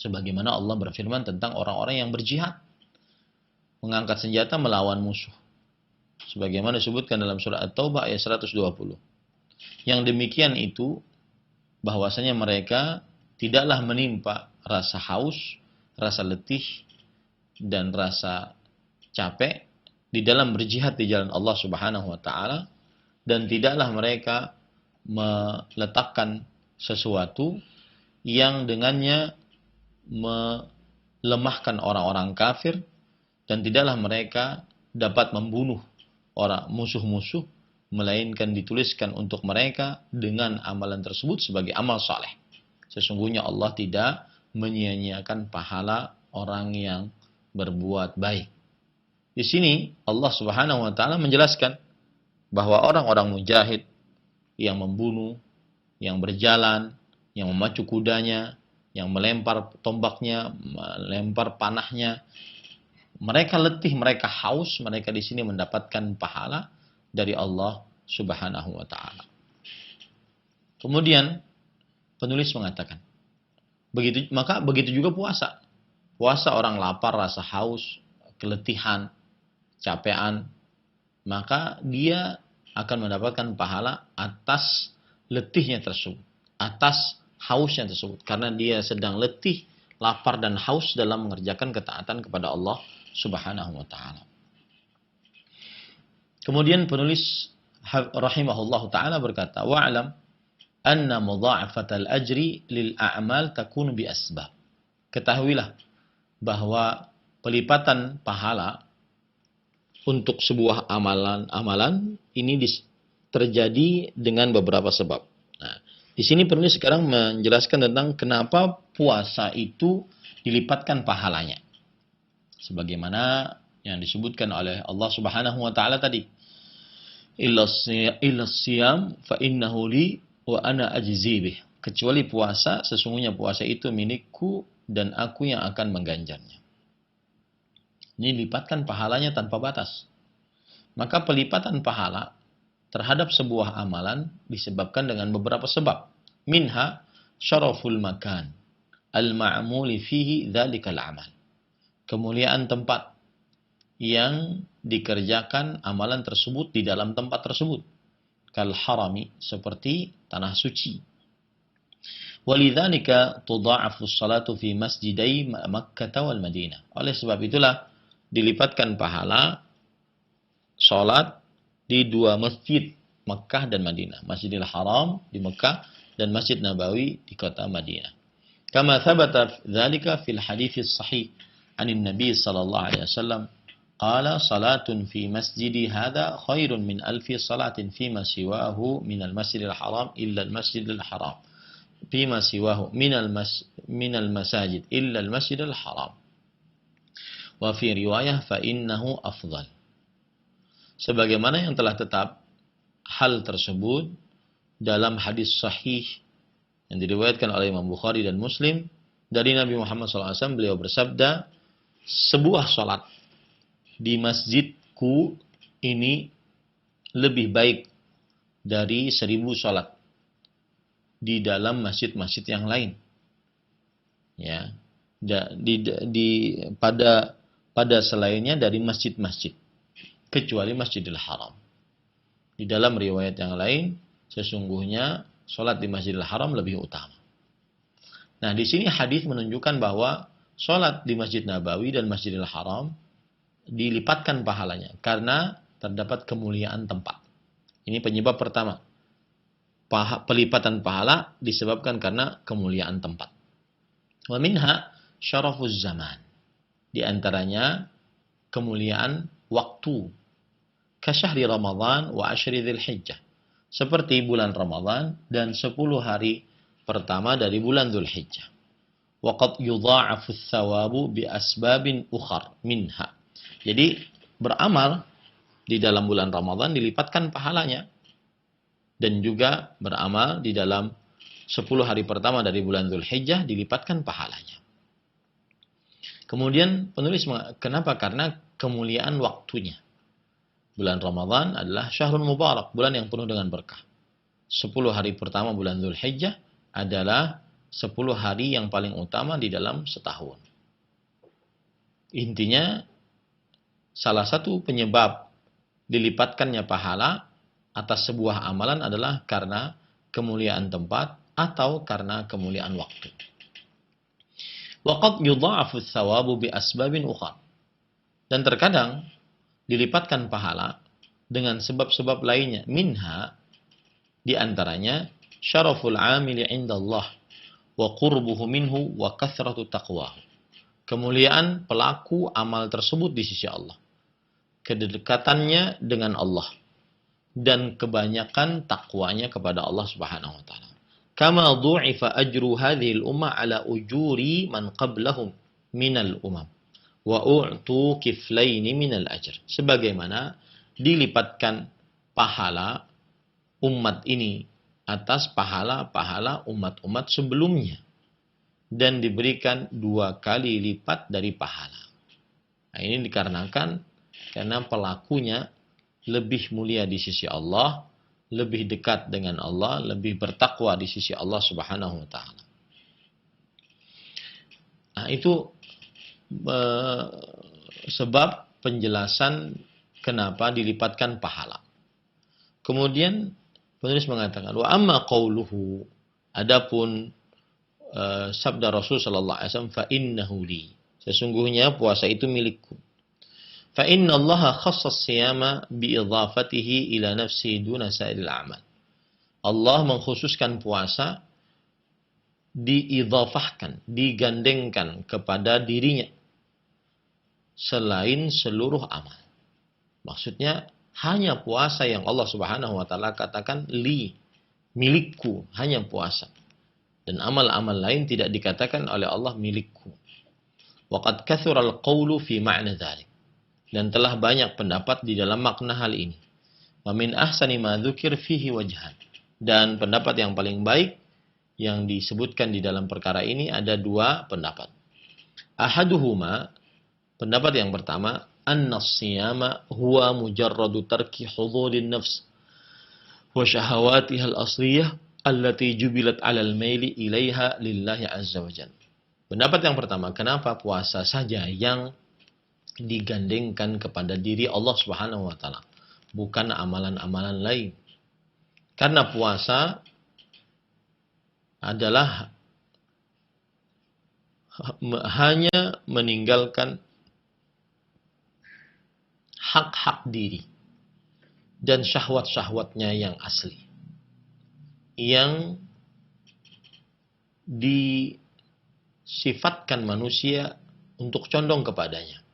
Sebagaimana Allah berfirman tentang orang-orang yang berjihad, mengangkat senjata melawan musuh. Sebagaimana disebutkan dalam surah At-Taubah ayat 120. Yang demikian itu bahwasanya mereka tidaklah menimpa rasa haus, rasa letih, dan rasa capek di dalam berjihad di jalan Allah Subhanahu wa taala, dan tidaklah mereka meletakkan sesuatu yang dengannya melemahkan orang-orang kafir, dan tidaklah mereka dapat membunuh orang musuh-musuh, melainkan dituliskan untuk mereka dengan amalan tersebut sebagai amal saleh. Sesungguhnya Allah tidak menyia-nyiakan pahala orang yang berbuat baik. Di sini Allah Subhanahu wa taala menjelaskan bahwa orang-orang mujahid yang membunuh, yang berjalan, yang memacu kudanya, yang melempar tombaknya, melempar panahnya, mereka letih, mereka haus, mereka di sini mendapatkan pahala dari Allah Subhanahu wa taala. Kemudian penulis mengatakan, begitu juga puasa. Puasa orang lapar, rasa haus, keletihan, capean, maka dia akan mendapatkan pahala atas letihnya tersebut, atas hausnya tersebut, karena dia sedang letih, lapar dan haus dalam mengerjakan ketaatan kepada Allah Subhanahu wa taala. Kemudian penulis rahimahullahu taala berkata, wa'lam anna mudha'afatal ajri lil a'mal takunu bi asbab. Ketahuilah bahwa pelipatan pahala untuk sebuah amalan ini terjadi dengan beberapa sebab. Nah, di sini penulis sekarang menjelaskan tentang kenapa puasa itu dilipatkan pahalanya. Sebagaimana yang disebutkan oleh Allah Subhanahu wa taala tadi. Illa siyam fa innahu li wa ana ajzi bih. Kecuali puasa, sesungguhnya puasa itu milikku dan aku yang akan mengganjarnya. Ini lipatkan pahalanya tanpa batas. Maka pelipatan pahala terhadap sebuah amalan disebabkan dengan beberapa sebab. Minha syaraful makan al-ma'muli fihi dzalikal amal. Kemuliaan tempat yang dikerjakan amalan tersebut di dalam tempat tersebut. Kal harami, seperti tanah suci. Walidzalika tudha'afu as-salatu fi masjidai Makkah wal Madinah. Oleh sebab itulah dilipatkan pahala salat di 2 masjid, Makkah dan Madinah. Masjidil Haram di Makkah dan Masjid Nabawi di kota Madinah. Kama thabata dzalika fil hadits sahih anin Nabi sallallahu alaihi wasallam qala salatun fi masjidi hadza khairun min alfi salatin fi ma siwahu min al-masjidil haram illa al-masjidil haram. Fi ma siwahu min al-masajid illa al-masjidil haram. Wa fi riwayah fa innahu afdal. Sebagaimana yang telah tetap hal tersebut dalam hadis sahih yang diriwayatkan oleh Imam Bukhari dan Muslim dari Nabi Muhammad SAW, beliau bersabda, sebuah salat di masjidku ini lebih baik dari 1000 sholat di dalam masjid-masjid yang lain. Ya, pada selainnya dari masjid-masjid, kecuali Masjidil Haram. Di dalam riwayat yang lain, sesungguhnya sholat di Masjidil Haram lebih utama. Nah, di sini hadis menunjukkan bahwa sholat di Masjid Nabawi dan Masjidil Haram dilipatkan pahalanya karena terdapat kemuliaan tempat. Ini penyebab pertama. Pelipatan pahala disebabkan karena kemuliaan tempat. Wa minha syarafuz zaman. Di antaranya kemuliaan waktu. Kasyahri Ramadan wa asyri Dzulhijjah. Seperti bulan Ramadan dan 10 hari pertama dari bulan Dzulhijjah. Wa qad yudha'afu ats-tsawabu bi asbabin ukhar minha. Jadi beramal di dalam bulan Ramadan dilipatkan pahalanya. Dan juga beramal di dalam 10 hari pertama dari bulan Dzulhijjah dilipatkan pahalanya. Kemudian penulis kenapa? Karena kemuliaan waktunya. Bulan Ramadan adalah syahrul mubarak, bulan yang penuh dengan berkah. 10 hari pertama bulan Dzulhijjah adalah 10 hari yang paling utama di dalam setahun. Intinya, salah satu penyebab dilipatkannya pahala atas sebuah amalan adalah karena kemuliaan tempat atau karena kemuliaan waktu. Waqad yudha'afu ats-tsawabu bi asbabin ukhra. Dan terkadang dilipatkan pahala dengan sebab-sebab lainnya. Minha, di antaranya syaraful 'amili 'inda Allah wa qurbuhu minhu wa kathratu taqwahu. Kemuliaan pelaku amal tersebut di sisi Allah. Kedekatannya dengan Allah dan kebanyakan takwanya kepada Allah Subhanahu wa taala. Kama dhu'ifa ajru hadhihi al-ummah ala ujuri man qablahum minal umam wa u'tu kiflain minal ajr. Sebagaimana dilipatkan pahala umat ini atas pahala-pahala umat-umat sebelumnya dan diberikan 2 kali lipat dari pahala. Nah, ini dikarenakan karena pelakunya lebih mulia di sisi Allah, lebih dekat dengan Allah, lebih bertakwa di sisi Allah Subhanahu wa taala. Nah, itu sebab penjelasan kenapa dilipatkan pahala. Kemudian penulis mengatakan, wa amma qauluhu, adapun sabda Rasul sallallahu alaihi wasallam, fa innahu li, sesungguhnya puasa itu milikku. Fa inna Allah khassas siyama bi idhafatihi ila nafsihi duna sa'iril a'mal. Allah mengkhususkan puasa, diidhafahkan, digandengkan kepada dirinya selain seluruh amal. Maksudnya hanya puasa yang Allah Subhanahu wa taala katakan li, milikku, hanya puasa. Dan amal-amal lain tidak dikatakan oleh Allah milikku. Wa qad kathura al-qawlu fi ma'na dzalik. Dan telah banyak pendapat di dalam makna hal ini. Wa min ahsani ma dzukir fihi wajhan. Dan pendapat yang paling baik yang disebutkan di dalam perkara ini ada 2 pendapat. Ahaduhuma, pendapat yang pertama, anna as-siyama huwa mujarradu tarki hudhurin nafs wa syahawatiha al-asliyah allati jubilat 'ala al-maili ilaiha lillahi azza wa jalla. Pendapat yang pertama, kenapa puasa saja yang digandengkan kepada diri Allah Subhanahu wa taala, bukan amalan-amalan lain. Karena puasa adalah hanya meninggalkan hak-hak diri dan syahwat-syahwatnya yang asli, yang disifatkan manusia untuk condong kepadanya.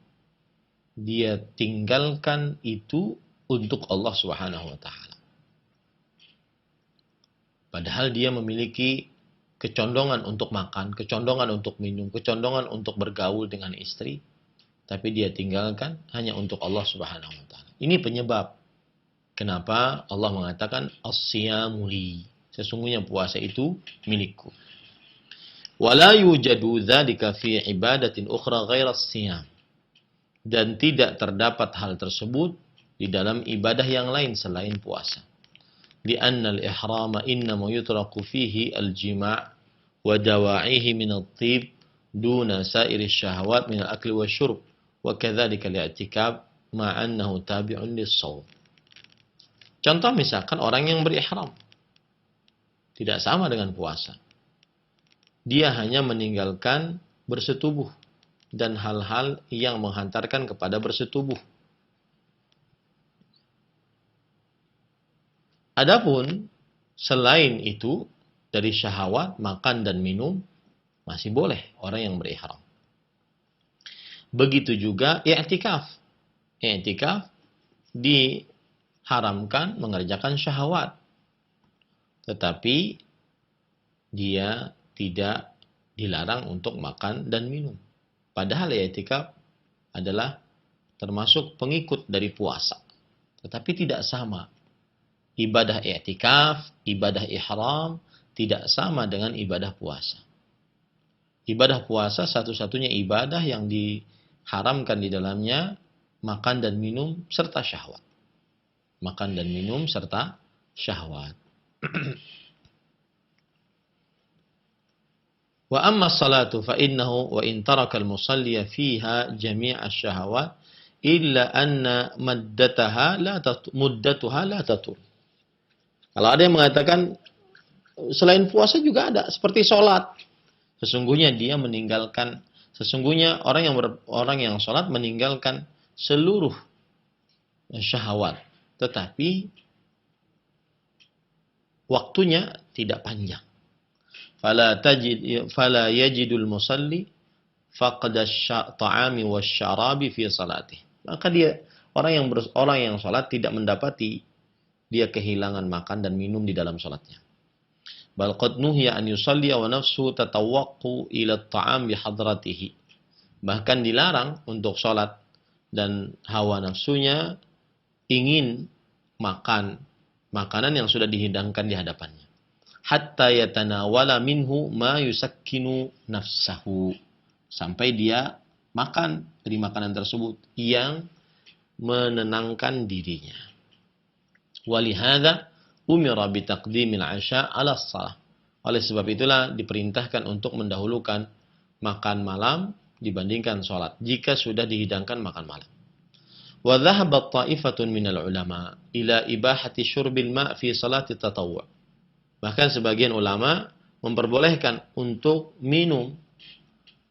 Dia tinggalkan itu untuk Allah Subhanahu wa taala. Padahal dia memiliki kecondongan untuk makan, kecondongan untuk minum, kecondongan untuk bergaul dengan istri, tapi dia tinggalkan hanya untuk Allah Subhanahu wa taala. Ini penyebab kenapa Allah mengatakan as-siyamu li, sesungguhnya puasa itu milikku. Wala yujadu dzalika fi ibadatin ukhra ghaira as-siyam. Dan tidak terdapat hal tersebut di dalam ibadah yang lain selain puasa. Li'anna al-ihrama innama yutraku fihi al-jima' wa dawa'ihi min at-tib duna sa'iri syahawat min al-akli wa syurb wa kadzalika al-i'tikaf ma'annahu tabi'un lis-shaum. Contoh misalkan orang yang berihram tidak sama dengan puasa. Dia hanya meninggalkan bersetubuh dan hal-hal yang menghantarkan kepada bersetubuh. Adapun selain itu dari syahwat, makan dan minum masih boleh orang yang berihram. Begitu juga i'tikaf. I'tikaf diharamkan mengerjakan syahwat. Tetapi dia tidak dilarang untuk makan dan minum. Padahal i'tikaf adalah termasuk pengikut dari puasa. Tetapi tidak sama. Ibadah i'tikaf, ibadah ihram tidak sama dengan ibadah puasa. Ibadah puasa satu-satunya ibadah yang diharamkan di dalamnya makan dan minum serta syahwat. Makan dan minum serta syahwat. Wa amma salatu fa innahu wa in taraka al-musalli fiha jami' asy-syahawat illa anna muddataha la tatur. Kalau ada yang mengatakan selain puasa juga ada seperti sholat. Sesungguhnya orang yang sholat meninggalkan seluruh syahwat. Tetapi waktunya tidak panjang. Fala yajidul musalli faqda at-ta'ami wasyarabi fi salatih. Maka orang yang sholat tidak mendapati dia kehilangan makan dan minum di dalam sholatnya. Bal qad nuhiya an yusalli wa nafsuhu tatawaqqu ila at-ta'am bi hadratihi. Bahkan dilarang untuk sholat dan hawa nafsunya ingin makan makanan yang sudah dihidangkan di hadapannya. Hatta yatanawala minhu ma yusakkinu nafsahu. Sampai dia makan dari makanan tersebut yang menenangkan dirinya. Walihada umira bitaqdimil 'asha 'ala shalah. Oleh sebab itulah diperintahkan untuk mendahulukan makan malam dibandingkan salat jika sudah dihidangkan makan malam. Wa dhahabat ta'ifatun minal ulama ila ibahati syurbil ma' fi salati tatawwu'. Bahkan sebagian ulama memperbolehkan untuk minum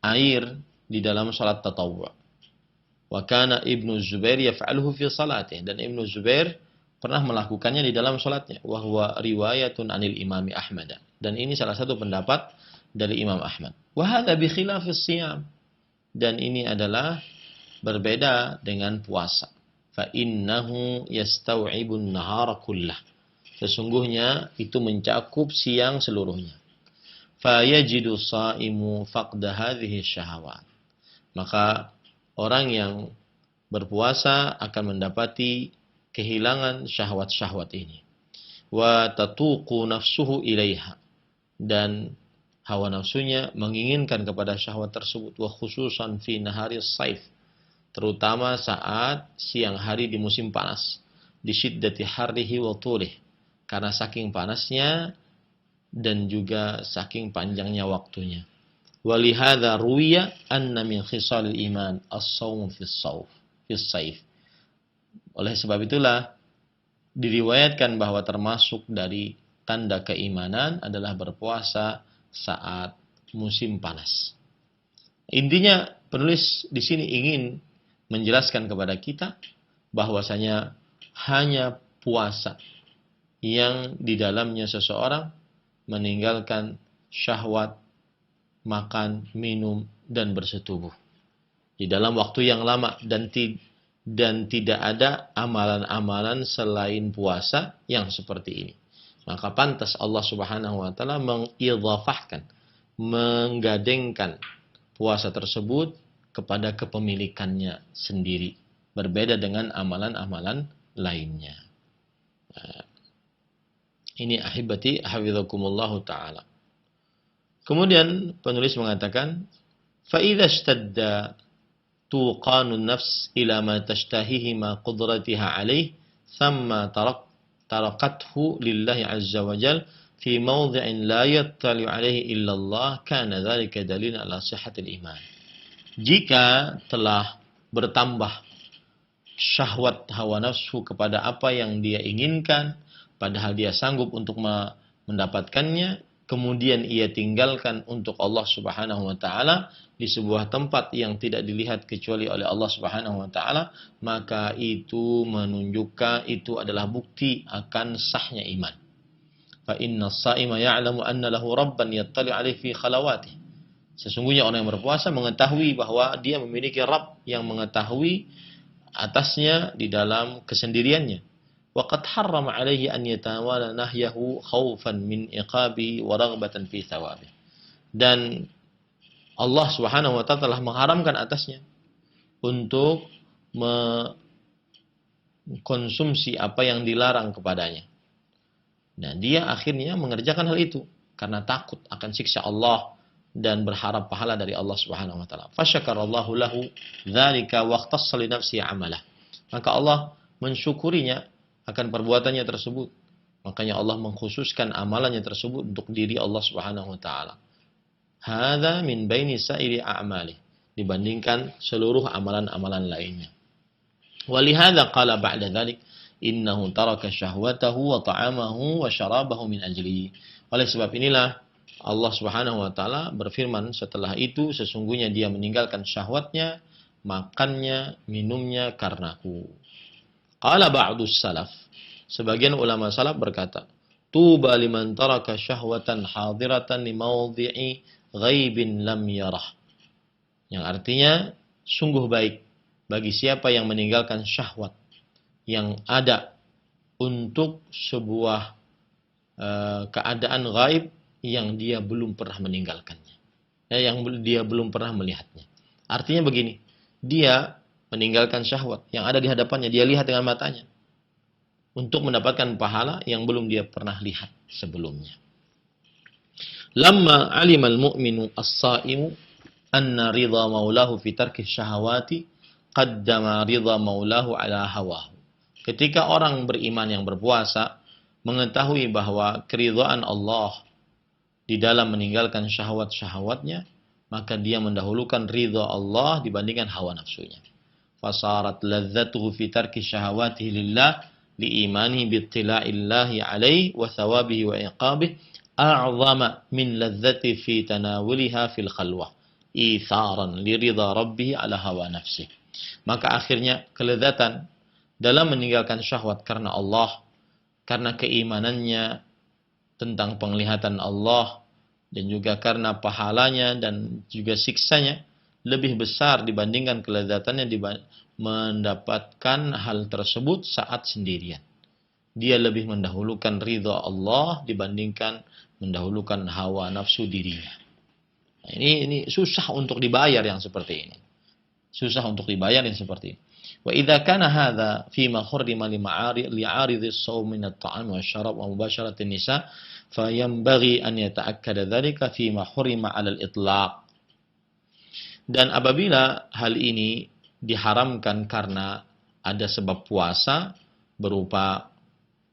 air di dalam salat tatawwu'. Wa kana Ibnu Zubair yaf'aluhu fi salatih, dan Ibnu Zubair pernah melakukannya di dalam salatnya. Wa huwa riwayatun anil Imami Ahmad, dan ini salah satu pendapat dari Imam Ahmad. Wa hadza bi khilafis shiyam, dan ini adalah berbeda dengan puasa. Fa innahu yastau'ibun nahara kullah. Sesungguhnya itu mencakup siang seluruhnya. Fa yajidu shaimu faqda hadhihi syahawat. Maka orang yang berpuasa akan mendapati kehilangan syahwat-syahwat ini. Wa tatuqu nafsuhu ilaiha, dan hawa nafsunya menginginkan kepada syahwat tersebut. Wa khususan fi nahari saif, terutama saat siang hari di musim panas. Di syiddati harrihi wa tulih, karena saking panasnya dan juga saking panjangnya waktunya. Walihada ruwiya anna min khisalil iman as-shaum fi saif. Oleh sebab itulah diriwayatkan bahwa termasuk dari tanda keimanan adalah berpuasa saat musim panas. Intinya penulis di sini ingin menjelaskan kepada kita bahwasanya hanya puasa yang di dalamnya seseorang meninggalkan syahwat, makan, minum, dan bersetubuh di dalam waktu yang lama, dan tidak ada amalan-amalan selain puasa yang seperti ini. Maka pantas Allah Subhanahu wa taala mengidhafahkan, menggadengkan puasa tersebut kepada kepemilikannya sendiri, berbeda dengan amalan-amalan lainnya. Ini ahibati hafizakumullahu taala. Kemudian penulis mengatakan, fa idza ishtadda tuqanun nafs ila ma tashtahihi ma qudratiha alaih thumma tarakathu lillahi azza wa jal fi mawdhi'in la yattali alaihi illa Allah kana dhalika dalilan ala sihhatil iman. Jika telah bertambah syahwat hawa nafsu kepada apa yang dia inginkan, padahal dia sanggup untuk mendapatkannya, kemudian ia tinggalkan untuk Allah Subhanahu wa taala di sebuah tempat yang tidak dilihat kecuali oleh Allah Subhanahu wa taala, maka itu menunjukkan itu adalah bukti akan sahnya iman. Fa inna as-sa'ima ya'lamu anna lahu rabban yattali 'alaihi fi khalawatihi. Sesungguhnya orang yang berpuasa mengetahui bahwa dia memiliki Rabb yang mengetahui atasnya di dalam kesendiriannya. Waqad harrama alaihi an yatawala nahyahu khaufan min iqabi wa raghbatan fi thawabi. Dan Allah Subhanahu wa taala telah mengharamkan atasnya untuk mengkonsumsi apa yang dilarang kepadanya. Nah, dia akhirnya mengerjakan hal itu karena takut akan siksa Allah dan berharap pahala dari Allah Subhanahu wa taala. Fasyakarallahu lahu dzalika wa ikhtassa li nafsi amalah. Maka Allah mensyukurinya akan perbuatannya tersebut. Makanya Allah mengkhususkan amalannya tersebut untuk diri Allah Subhanahu wa taala. Hadza min baini sa'iri a'mali, dibandingkan seluruh amalan-amalan lainnya. Walihadza qala ba'da dzalik innahu taraka syahwatahu wa ta'amahu wa syarabahu min ajli. Oleh sebab inilah Allah Subhanahu wa taala berfirman setelah itu, sesungguhnya dia meninggalkan syahwatnya, makannya, minumnya karenaku. Qala ba'dus salaf, sebagian ulama salaf berkata, tuba liman taraka syahwatan hadiratan li mawdhi'i ghaibin lam yarah. Yang artinya, sungguh baik bagi siapa yang meninggalkan syahwat yang ada untuk sebuah keadaan gaib yang dia belum pernah meninggalkannya, yang dia belum pernah melihatnya. Artinya begini, dia meninggalkan syahwat yang ada di hadapannya, dia lihat dengan matanya untuk mendapatkan pahala yang belum dia pernah lihat sebelumnya. Lamma alimal mu'minu as-sa'imu anna ridha maulahu fi tarki syahawati qaddama ridha maulahu ala hawahu. Ketika orang beriman yang berpuasa mengetahui bahwa keridhaan Allah di dalam meninggalkan syahwat-syahwatnya, maka dia mendahulukan ridha Allah dibandingkan hawa nafsunya. Fasarat ladzatuhu fi tarki syahawatihi lillah liimani bittila'illahi alaihi wa thawabihi wa iqabihi a'zama min ladzati fi tanawuliha fil khalwah itharan li ridha rabbih ala hawa nafsihi. Maka akhirnya kelezatan dalam meninggalkan syahwat karena Allah, karena keimanannya tentang penglihatan Allah, dan juga karena pahalanya dan juga siksanya lebih besar dibandingkan kelezatannya mendapatkan hal tersebut saat sendirian. Dia lebih mendahulukan ridha Allah dibandingkan mendahulukan hawa nafsu dirinya. Nah, ini susah untuk dibayar yang seperti ini. Susah untuk dibayar yang seperti ini. Wa idza kana hadza fi ma hurrima li'aridhi as-sawm min at-ta'am wa syarab wa mubasharati an-nisa fayambaghi an yata'akkada dzalika fi ma hurrima 'ala al-itlaq. Dan apabila hal ini diharamkan karena ada sebab puasa berupa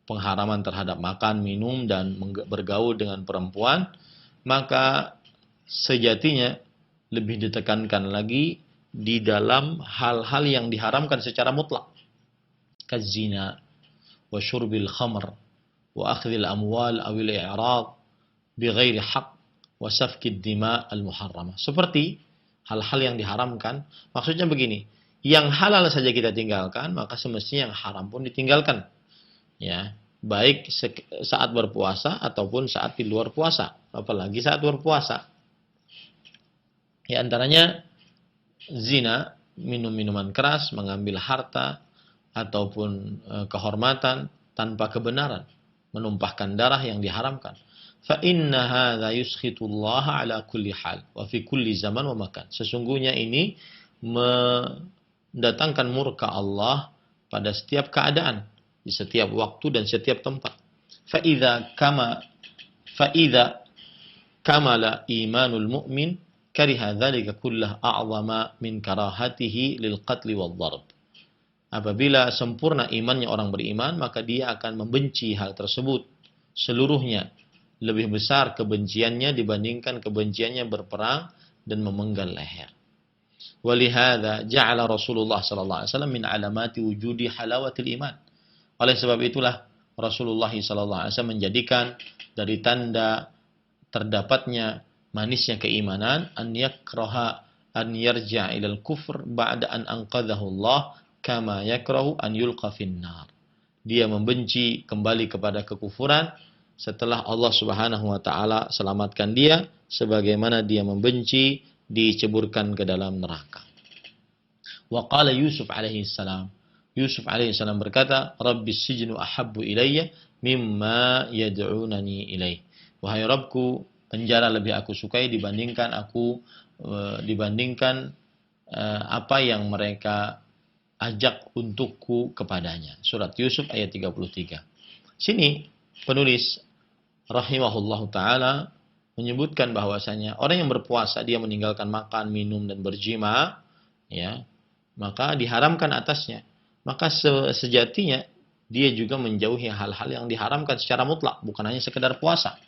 pengharaman terhadap makan, minum dan bergaul dengan perempuan, maka sejatinya lebih ditekankan lagi di dalam hal-hal yang diharamkan secara mutlak, kazina wa syurbil khamr wa akhdhil amwal awil i'rad bighairi haqq wa safkid dima al-muharramah. Seperti hal-hal yang diharamkan, maksudnya begini, yang halal saja kita tinggalkan, maka semestinya yang haram pun ditinggalkan. Ya, baik saat berpuasa ataupun saat di luar puasa, apalagi saat berpuasa. Ya, antaranya zina, minum minuman keras, mengambil harta ataupun kehormatan tanpa kebenaran, menumpahkan darah yang diharamkan. Fa inna hadza yuskhitullaha ala kulli hal wa fi kulli zaman wa makan. Sesungguhnya ini mendatangkan murka Allah pada setiap keadaan, di setiap waktu dan setiap tempat. Fa idza kamala imanul mu'min kariha dzalika kullahu a'zama min karahatihi lil qatl wal darb. Apabila sempurna imannya orang beriman, maka dia akan membenci hal tersebut seluruhnya. Lebih besar kebenciannya dibandingkan kebenciannya berperang dan memenggal leher. Walihada ja'ala Rasulullah sallallahu alaihi wasallam min alamati wujudi halawatil iman. Oleh sebab itulah Rasulullah sallallahu alaihi wasallam menjadikan dari tanda terdapatnya manisnya keimanan an yakraha an yarja' ilal kufr ba'da an anqadhahu Allah kama yakrahu an yulqa finnar. Dia membenci kembali kepada kekufuran setelah Allah Subhanahu wa taala selamatkan dia, sebagaimana dia membenci diceburkan ke dalam neraka. Wa qala Yusuf alaihi salam. Yusuf alaihi salam berkata, "Rabbis sijnu ahabbu ilayya mimma yad'unani ilaih." Wahai Rabbku, penjara lebih aku sukai dibandingkan apa yang mereka ajak untukku kepadanya. Surat Yusuf ayat 33. Sini penulis rahimahullahu taala menyebutkan bahwasanya orang yang berpuasa dia meninggalkan makan, minum dan berjima, ya, maka diharamkan atasnya. Maka sejatinya dia juga menjauhi hal-hal yang diharamkan secara mutlak, bukan hanya sekedar puasa.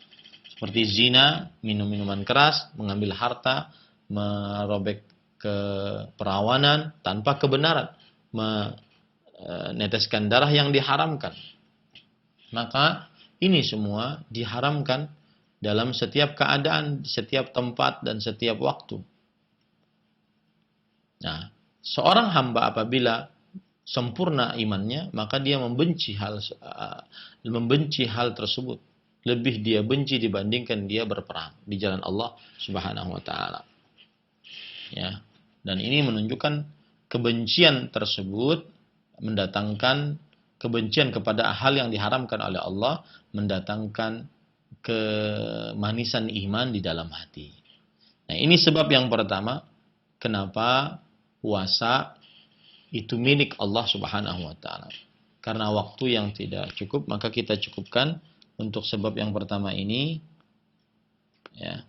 Seperti zina, minum minuman keras, mengambil harta, merobek keperawanan tanpa kebenaran, meneteskan darah yang diharamkan. Maka ini semua diharamkan dalam setiap keadaan, setiap tempat, dan setiap waktu. Nah, seorang hamba apabila sempurna imannya, maka dia membenci hal tersebut. Lebih dia benci dibandingkan dia berperang di jalan Allah Subhanahu wa taala. Ya. Dan ini menunjukkan kebencian tersebut mendatangkan kebencian kepada hal yang diharamkan oleh Allah, mendatangkan kemanisan iman di dalam hati. Nah, ini sebab yang pertama kenapa puasa itu milik Allah Subhanahu wa taala. Karena waktu yang tidak cukup, maka kita cukupkan untuk sebab yang pertama ini, ya.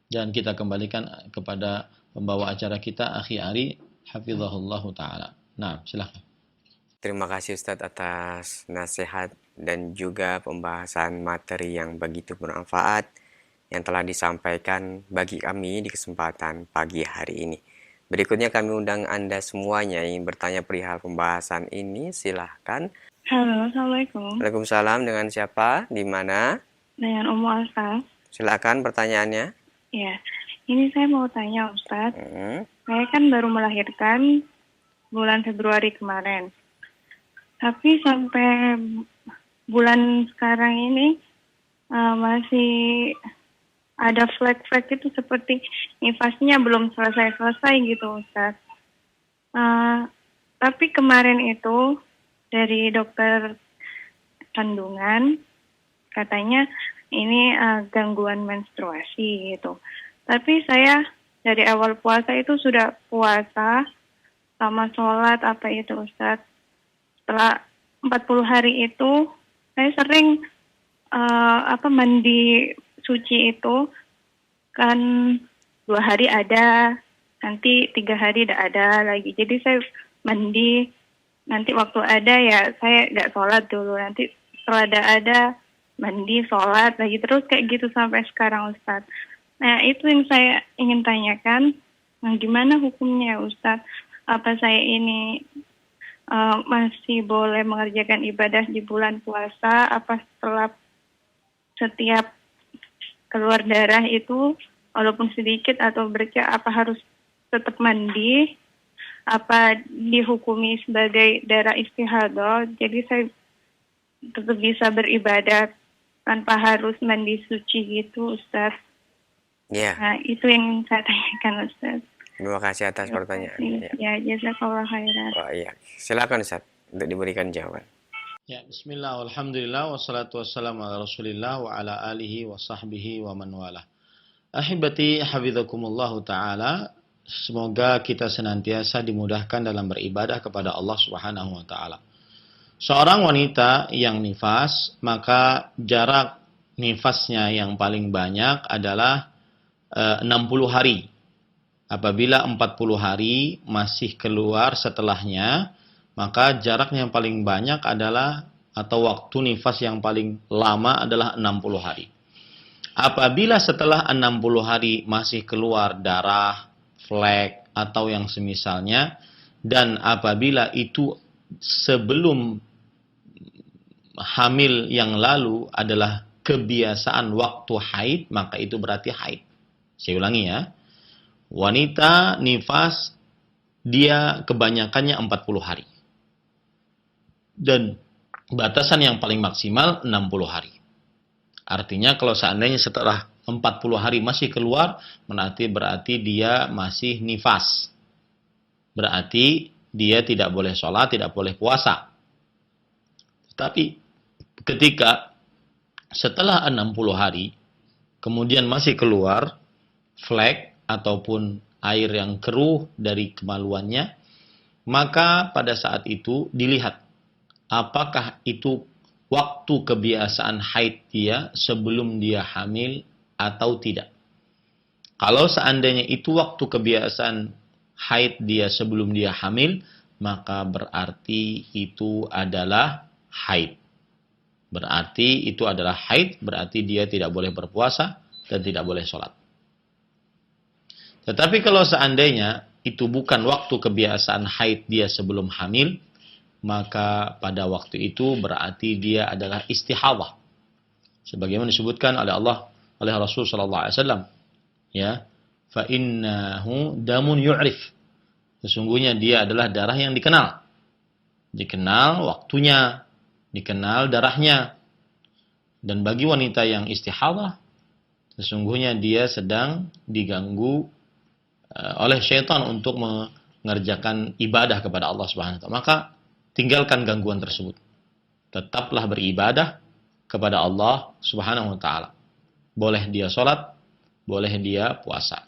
Dan kita kembalikan kepada pembawa acara kita, Akhi Ari, hafizahullahu taala. Nah, silakan. Terima kasih Ustadz atas nasihat dan juga pembahasan materi yang begitu bermanfaat yang telah disampaikan bagi kami di kesempatan pagi hari ini. Berikutnya kami undang Anda semuanya yang bertanya perihal pembahasan ini, silahkan. Halo, Assalamualaikum. Waalaikumsalam, dengan siapa? Di mana? Dengan Ummu Alsa. Silakan pertanyaannya. Ya, ini saya mau tanya Ustadz. Saya kan baru melahirkan bulan Februari kemarin. Tapi sampai bulan sekarang ini masih ada flek-flek itu seperti nifasnya belum selesai-selesai gitu Ustadz. Tapi kemarin itu dari dokter kandungan katanya ini gangguan menstruasi gitu. Tapi saya dari awal puasa itu sudah puasa sama sholat apa itu Ustadz. Setelah 40 hari itu saya sering mandi suci itu kan 2 hari ada, nanti 3 hari tidak ada lagi. Jadi saya mandi, nanti waktu ada ya saya nggak sholat dulu, nanti setelah ada mandi, sholat lagi, terus kayak gitu sampai sekarang Ustadz. Nah itu yang saya ingin tanyakan, nah, gimana hukumnya Ustadz? Apa saya ini masih boleh mengerjakan ibadah di bulan puasa? Apa setelah setiap keluar darah itu walaupun sedikit atau bercak apa harus tetap mandi? Apa dihukumi sebagai darah istihadah? Jadi saya tetap bisa beribadah tanpa harus mandi suci gitu Ustaz. Iya. Nah itu yang saya tanyakan Ustaz. Terima kasih atas pertanyaannya. Ya, jazakallah khairan. Oh iya, silakan Ustaz untuk diberikan jawaban. Ya, bismillah, alhamdulillah, wassalatu wassalamu ala rasulillah wa ala alihi wa sahbihi wa man wala. Ahibati hafizakumullahu ta'ala, semoga kita senantiasa dimudahkan dalam beribadah kepada Allah Subhanahu wa ta'ala. Seorang wanita yang nifas, maka jarak nifasnya yang paling banyak adalah 60 hari. Apabila 40 hari masih keluar setelahnya, maka jarak yang paling banyak adalah, atau waktu nifas yang paling lama adalah 60 hari. Apabila setelah 60 hari masih keluar darah, flek, atau yang semisalnya, dan apabila itu sebelum hamil yang lalu adalah kebiasaan waktu haid, maka itu berarti haid. Saya ulangi ya. Wanita nifas dia kebanyakannya 40 hari. Dan batasan yang paling maksimal 60 hari. Artinya kalau seandainya setelah 40 hari masih keluar, berarti dia masih nifas. Berarti dia tidak boleh sholat, tidak boleh puasa. Tapi ketika setelah 60 hari, kemudian masih keluar flek ataupun air yang keruh dari kemaluannya, maka pada saat itu dilihat apakah itu waktu kebiasaan haid dia sebelum dia hamil atau tidak. Kalau seandainya itu waktu kebiasaan haid dia sebelum dia hamil, maka berarti itu adalah haid. Berarti itu adalah haid, berarti dia tidak boleh berpuasa dan tidak boleh sholat. Tetapi kalau seandainya itu bukan waktu kebiasaan haid dia sebelum hamil, maka pada waktu itu berarti dia adalah istihadah. Sebagaimana disebutkan oleh Rasul sallallahu alaihi wasallam, ya, fa innahu damun yu'rif. Sesungguhnya dia adalah darah yang dikenal. Dikenal waktunya, dikenal darahnya. Dan bagi wanita yang istihadah, sesungguhnya dia sedang diganggu oleh syaitan untuk mengerjakan ibadah kepada Allah Subhanahu wa taala. Maka tinggalkan gangguan tersebut. Tetaplah beribadah kepada Allah Subhanahu wa taala. Boleh dia sholat, boleh dia puasa.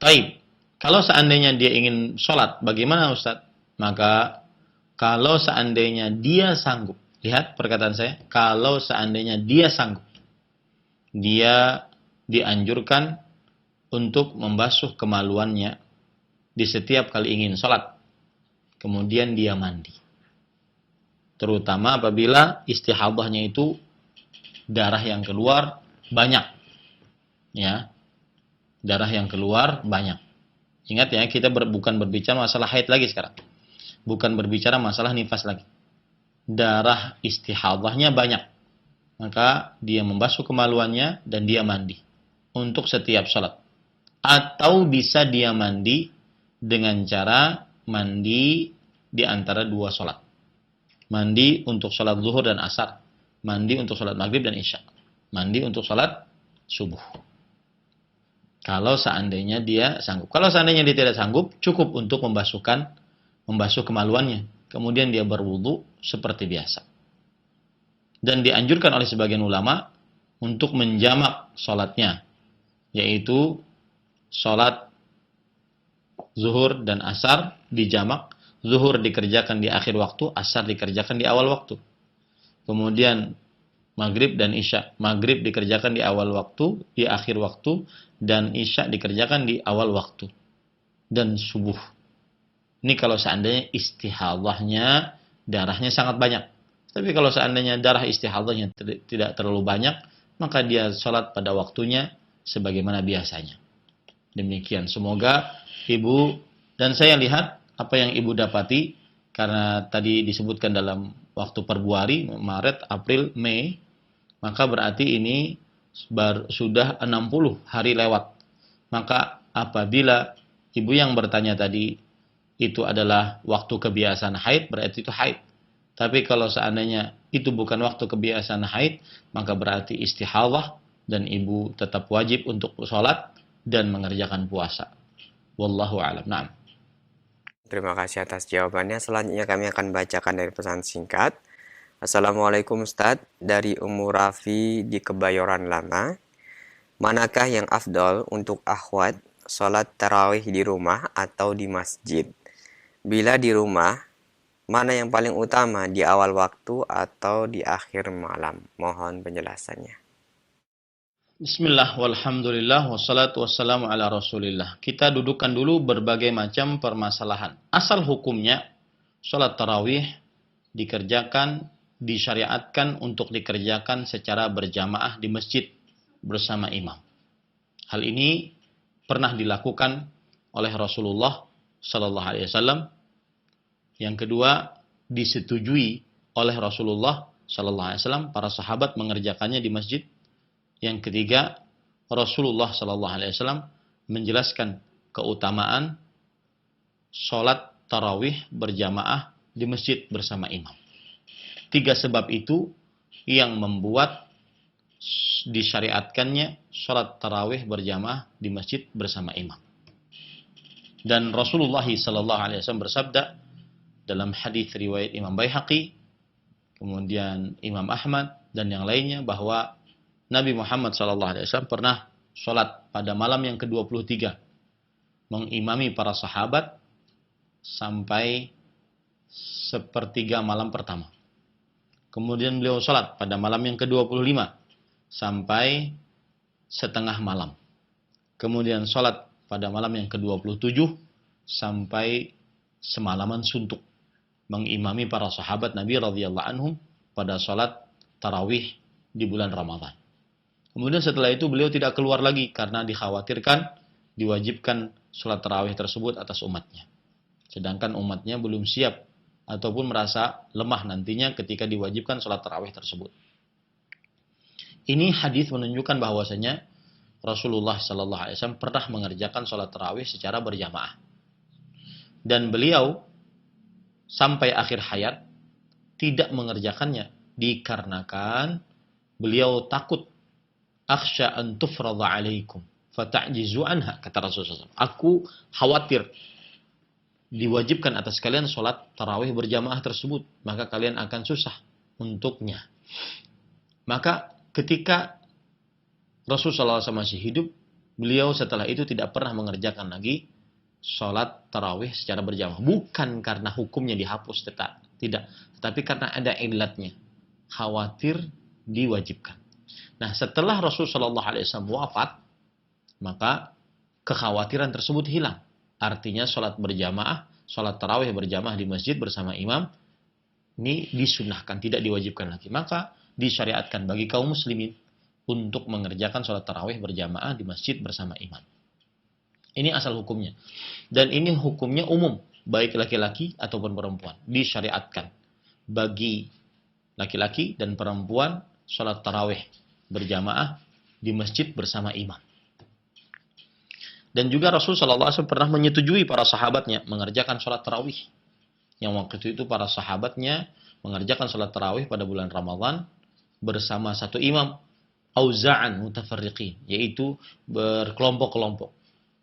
Taib. Kalau seandainya dia ingin sholat, bagaimana Ustaz? Maka kalau seandainya dia sanggup, lihat perkataan saya, kalau seandainya dia sanggup, dia dianjurkan untuk membasuh kemaluannya di setiap kali ingin sholat. Kemudian dia mandi. Terutama apabila istihadahnya itu darah yang keluar banyak. Ya. Darah yang keluar banyak. Ingat ya, kita bukan berbicara masalah haid lagi sekarang. Bukan berbicara masalah nifas lagi. Darah istihadahnya banyak. Maka dia membasuh kemaluannya dan dia mandi. Untuk setiap sholat. Atau bisa dia mandi dengan cara mandi di antara dua sholat. Mandi untuk sholat zuhur dan asar. Mandi untuk sholat maghrib dan isya. Mandi untuk sholat subuh. Kalau seandainya dia sanggup. Kalau seandainya dia tidak sanggup, cukup untuk membasuh kemaluannya. Kemudian dia berwudu seperti biasa. Dan dianjurkan oleh sebagian ulama untuk menjamak sholatnya. Yaitu sholat zuhur dan asar dijamak. Zuhur dikerjakan di akhir waktu, asar dikerjakan di awal waktu. Kemudian maghrib dan isya. Maghrib dikerjakan di awal waktu, di akhir waktu, dan isya dikerjakan di awal waktu. Dan subuh. Ini kalau seandainya istihadahnya darahnya sangat banyak. Tapi kalau seandainya darah istihadahnya tidak terlalu banyak, maka dia sholat pada waktunya sebagaimana biasanya. Demikian. Semoga ibu dan saya lihat apa yang ibu dapati, karena tadi disebutkan dalam waktu Februari, Maret, April, Mei, maka berarti ini sudah 60 hari lewat. Maka apabila ibu yang bertanya tadi itu adalah waktu kebiasaan haid, berarti itu haid. Tapi kalau seandainya itu bukan waktu kebiasaan haid, maka berarti istihadah dan ibu tetap wajib untuk sholat dan mengerjakan puasa. Wallahu a'lam. Na'am. Terima kasih atas jawabannya. Selanjutnya kami akan bacakan dari pesan singkat. Assalamualaikum Ustadz, dari Ummu Rafi di Kebayoran Lama. Manakah yang afdol untuk akhwat sholat tarawih di rumah atau di masjid? Bila di rumah, mana yang paling utama, di awal waktu atau di akhir malam? Mohon penjelasannya. Bismillah, walhamdulillah, wassalatu wassalamu ala rasulillah. Kita dudukkan dulu berbagai macam permasalahan. Asal hukumnya, sholat tarawih dikerjakan, disyariatkan untuk dikerjakan secara berjamaah di masjid bersama imam. Hal ini pernah dilakukan oleh Rasulullah Sallallahu Alaihi Wasallam. Yang kedua, disetujui oleh Rasulullah Sallallahu Alaihi Wasallam, para sahabat mengerjakannya di masjid. Yang ketiga, Rasulullah Sallallahu Alaihi Wasallam menjelaskan keutamaan sholat tarawih berjamaah di masjid bersama imam. 3 sebab itu yang membuat disyariatkannya sholat tarawih berjamaah di masjid bersama imam. Dan Rasulullah Sallallahu Alaihi Wasallam bersabda dalam hadis riwayat Imam Baihaqi, kemudian Imam Ahmad dan yang lainnya, bahwa Nabi Muhammad SAW pernah sholat pada malam yang ke-23, mengimami para sahabat sampai sepertiga malam pertama. Kemudian beliau sholat pada malam yang ke-25 sampai setengah malam. Kemudian sholat pada malam yang ke-27 sampai semalaman suntuk, mengimami para sahabat Nabi radhiyallahu anhum pada sholat tarawih di bulan Ramadan. Kemudian setelah itu beliau tidak keluar lagi karena dikhawatirkan diwajibkan sholat tarawih tersebut atas umatnya. Sedangkan umatnya belum siap ataupun merasa lemah nantinya ketika diwajibkan sholat tarawih tersebut. Ini hadis menunjukkan bahwasanya Rasulullah Sallallahu Alaihi Wasallam pernah mengerjakan sholat tarawih secara berjamaah. Dan beliau sampai akhir hayat tidak mengerjakannya dikarenakan beliau takut, akhsha an tufradha alaikum fata'jizu anha, kata Rasulullah SAW. Aku khawatir diwajibkan atas kalian sholat tarawih berjamaah tersebut, maka kalian akan susah untuknya. Maka ketika Rasulullah SAW masih hidup, beliau setelah itu tidak pernah mengerjakan lagi sholat tarawih secara berjamaah. Bukan karena hukumnya dihapus, tidak. Tetapi karena ada ilatnya, khawatir diwajibkan. Nah, setelah Rasulullah SAW wafat, maka kekhawatiran tersebut hilang. Artinya sholat berjamaah, sholat tarawih berjamaah di masjid bersama imam, ini disunahkan, tidak diwajibkan lagi. Maka disyariatkan bagi kaum muslimin untuk mengerjakan sholat tarawih berjamaah di masjid bersama imam. Ini asal hukumnya. Dan ini hukumnya umum, baik laki-laki ataupun perempuan. Disyariatkan bagi laki-laki dan perempuan sholat tarawih berjamaah di masjid bersama imam. Dan juga Rasulullah SAW pernah menyetujui para sahabatnya mengerjakan sholat tarawih. Yang waktu itu para sahabatnya mengerjakan sholat tarawih pada bulan Ramadan bersama satu imam, auza'an mutafarriqin, yaitu berkelompok-kelompok.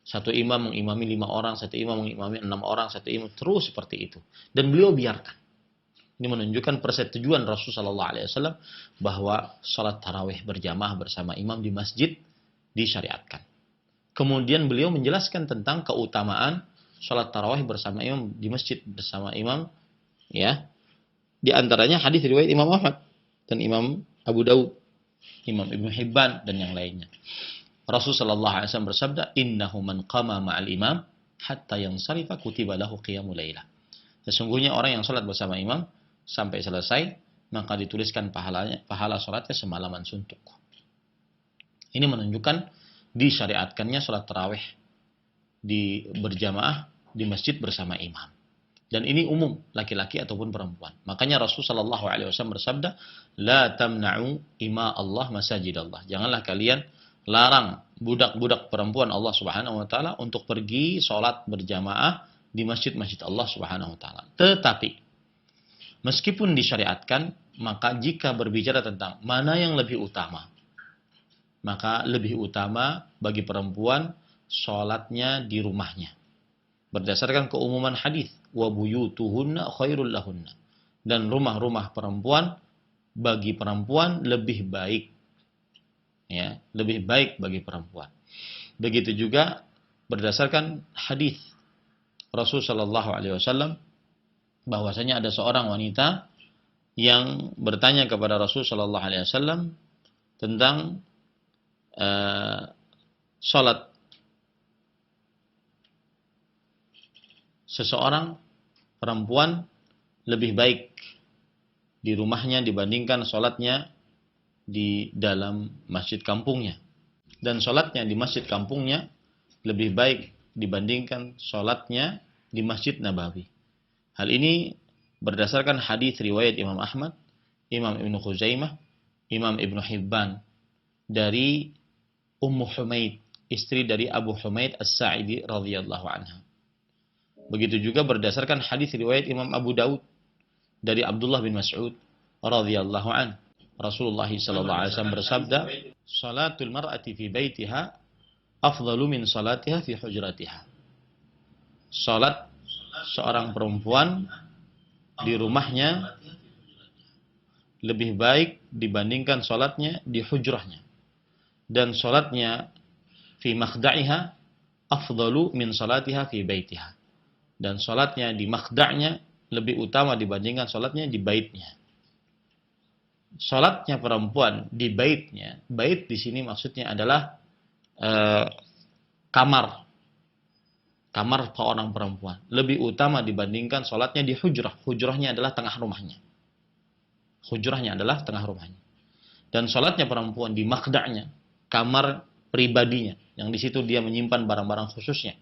Satu imam mengimami 5 orang, satu imam mengimami 6 orang, satu imam, terus seperti itu. Dan beliau biarkan. Ini menunjukkan persetujuan Rasulullah SAW bahwa sholat tarawih berjamaah bersama imam di masjid disyariatkan. Kemudian beliau menjelaskan tentang keutamaan sholat tarawih bersama imam di masjid bersama imam, ya. Di antaranya hadis riwayat Imam Ahmad dan Imam Abu Daud, Imam Ibnu Hibban dan yang lainnya. Rasulullah SAW bersabda, "Innahu man qama ma'al imam hatta yansarifa kutiba lahu qiyamul lailah." Sesungguhnya orang yang sholat bersama imam sampai selesai, maka dituliskan pahala sholatnya semalaman suntuk. Ini menunjukkan disyariatkannya sholat tarawih berjamaah di masjid bersama imam. Dan ini umum, laki-laki ataupun perempuan. Makanya Rasulullah SAW bersabda, "La tamna'u ima Allah masajid Allah." Janganlah kalian larang budak-budak perempuan Allah Subhanahu wa taala untuk pergi sholat berjamaah di masjid-masjid Allah Subhanahu wa taala. Tetapi meskipun disyariatkan, maka jika berbicara tentang mana yang lebih utama, maka lebih utama bagi perempuan sholatnya di rumahnya. Berdasarkan keumuman hadis, wa buyutuhunna khairul lahunna. Dan rumah-rumah perempuan bagi perempuan lebih baik. Ya, lebih baik bagi perempuan. Begitu juga berdasarkan hadis Rasulullah SAW bahwasanya ada seorang wanita yang bertanya kepada Rasulullah SAW tentang sholat seseorang perempuan lebih baik di rumahnya dibandingkan sholatnya di dalam masjid kampungnya. Dan sholatnya di masjid kampungnya lebih baik dibandingkan sholatnya di Masjid Nabawi. Hal ini berdasarkan hadis riwayat Imam Ahmad, Imam Ibnu Khuzaimah, Imam Ibnu Hibban dari Ummu Humaid, istri dari Abu Humaid As-Sa'idi radhiyallahu anha. Begitu juga berdasarkan hadis riwayat Imam Abu Daud dari Abdullah bin Mas'ud radhiyallahu anhu. Rasulullah sallallahu alaihi wasallam bersabda, "Salatul mar'ati fi baitiha afdalu min salatiha fi hujratiha." Salat seorang perempuan di rumahnya lebih baik dibandingkan salatnya di hujrahnya. Dan salatnya fi makhda'iha afdalu min salatiha fi baitiha. Dan salatnya di makhda'nya lebih utama dibandingkan salatnya di baitnya. Salatnya perempuan di baitnya, bait di sini maksudnya adalah kamar seorang perempuan lebih utama dibandingkan salatnya di hujrah. Hujrahnya adalah tengah rumahnya. Dan salatnya perempuan di makhda'nya, kamar pribadinya, yang di situ dia menyimpan barang-barang khususnya,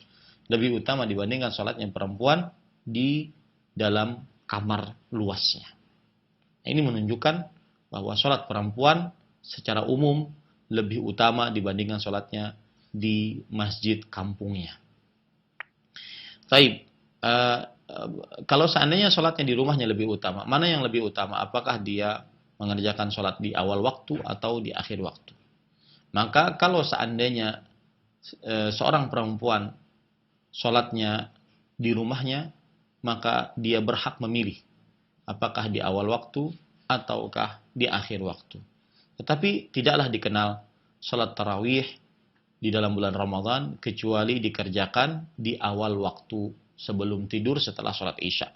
lebih utama dibandingkan salatnya perempuan di dalam kamar luasnya. Ini menunjukkan bahwa salat perempuan secara umum lebih utama dibandingkan salatnya di masjid kampungnya. Taib, kalau seandainya salatnya di rumahnya lebih utama, mana yang lebih utama? Apakah dia mengerjakan salat di awal waktu atau di akhir waktu? Maka kalau seandainya seorang perempuan salatnya di rumahnya, maka dia berhak memilih apakah di awal waktu ataukah di akhir waktu. Tetapi tidaklah dikenal salat tarawih di dalam bulan Ramadan kecuali dikerjakan di awal waktu sebelum tidur setelah salat Isya.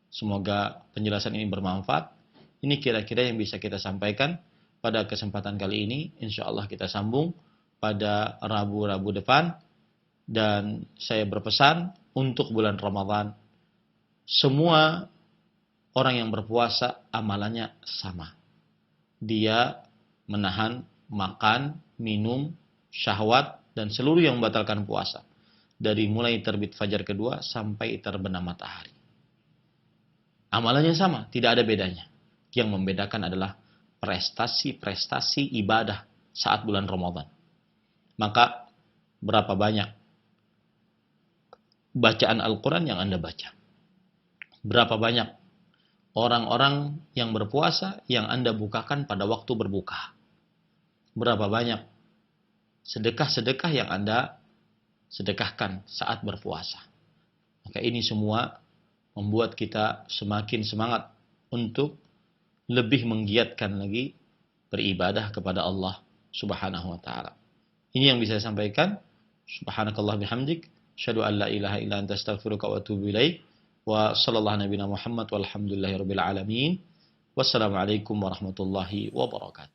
Semoga penjelasan ini bermanfaat. Ini kira-kira yang bisa kita sampaikan pada kesempatan kali ini. Insya Allah kita sambung pada Rabu-Rabu depan. Dan saya berpesan untuk bulan Ramadan, semua orang yang berpuasa amalannya sama. Dia menahan makan, minum, syahwat, dan seluruh yang membatalkan puasa. Dari mulai terbit fajar kedua sampai terbenam matahari. Amalannya sama, tidak ada bedanya. Yang membedakan adalah prestasi-prestasi ibadah saat bulan Ramadan. Maka berapa banyak bacaan Al-Quran yang Anda baca? Berapa banyak orang-orang yang berpuasa yang Anda bukakan pada waktu berbuka? Berapa banyak sedekah-sedekah yang Anda sedekahkan saat berpuasa? Maka ini semua membuat kita semakin semangat untuk lebih menggiatkan lagi beribadah kepada Allah Subhanahu wa taala. Ini yang bisa saya sampaikan. Subhanakallah bihamdik, asyhadu an la ilaha illa anta astaghfiruka wa atubu ilaik. Wa sallallahu nabiyana Muhammad walhamdulillahirabbil alamin. Wassalamualaikum warahmatullahi wabarakatuh.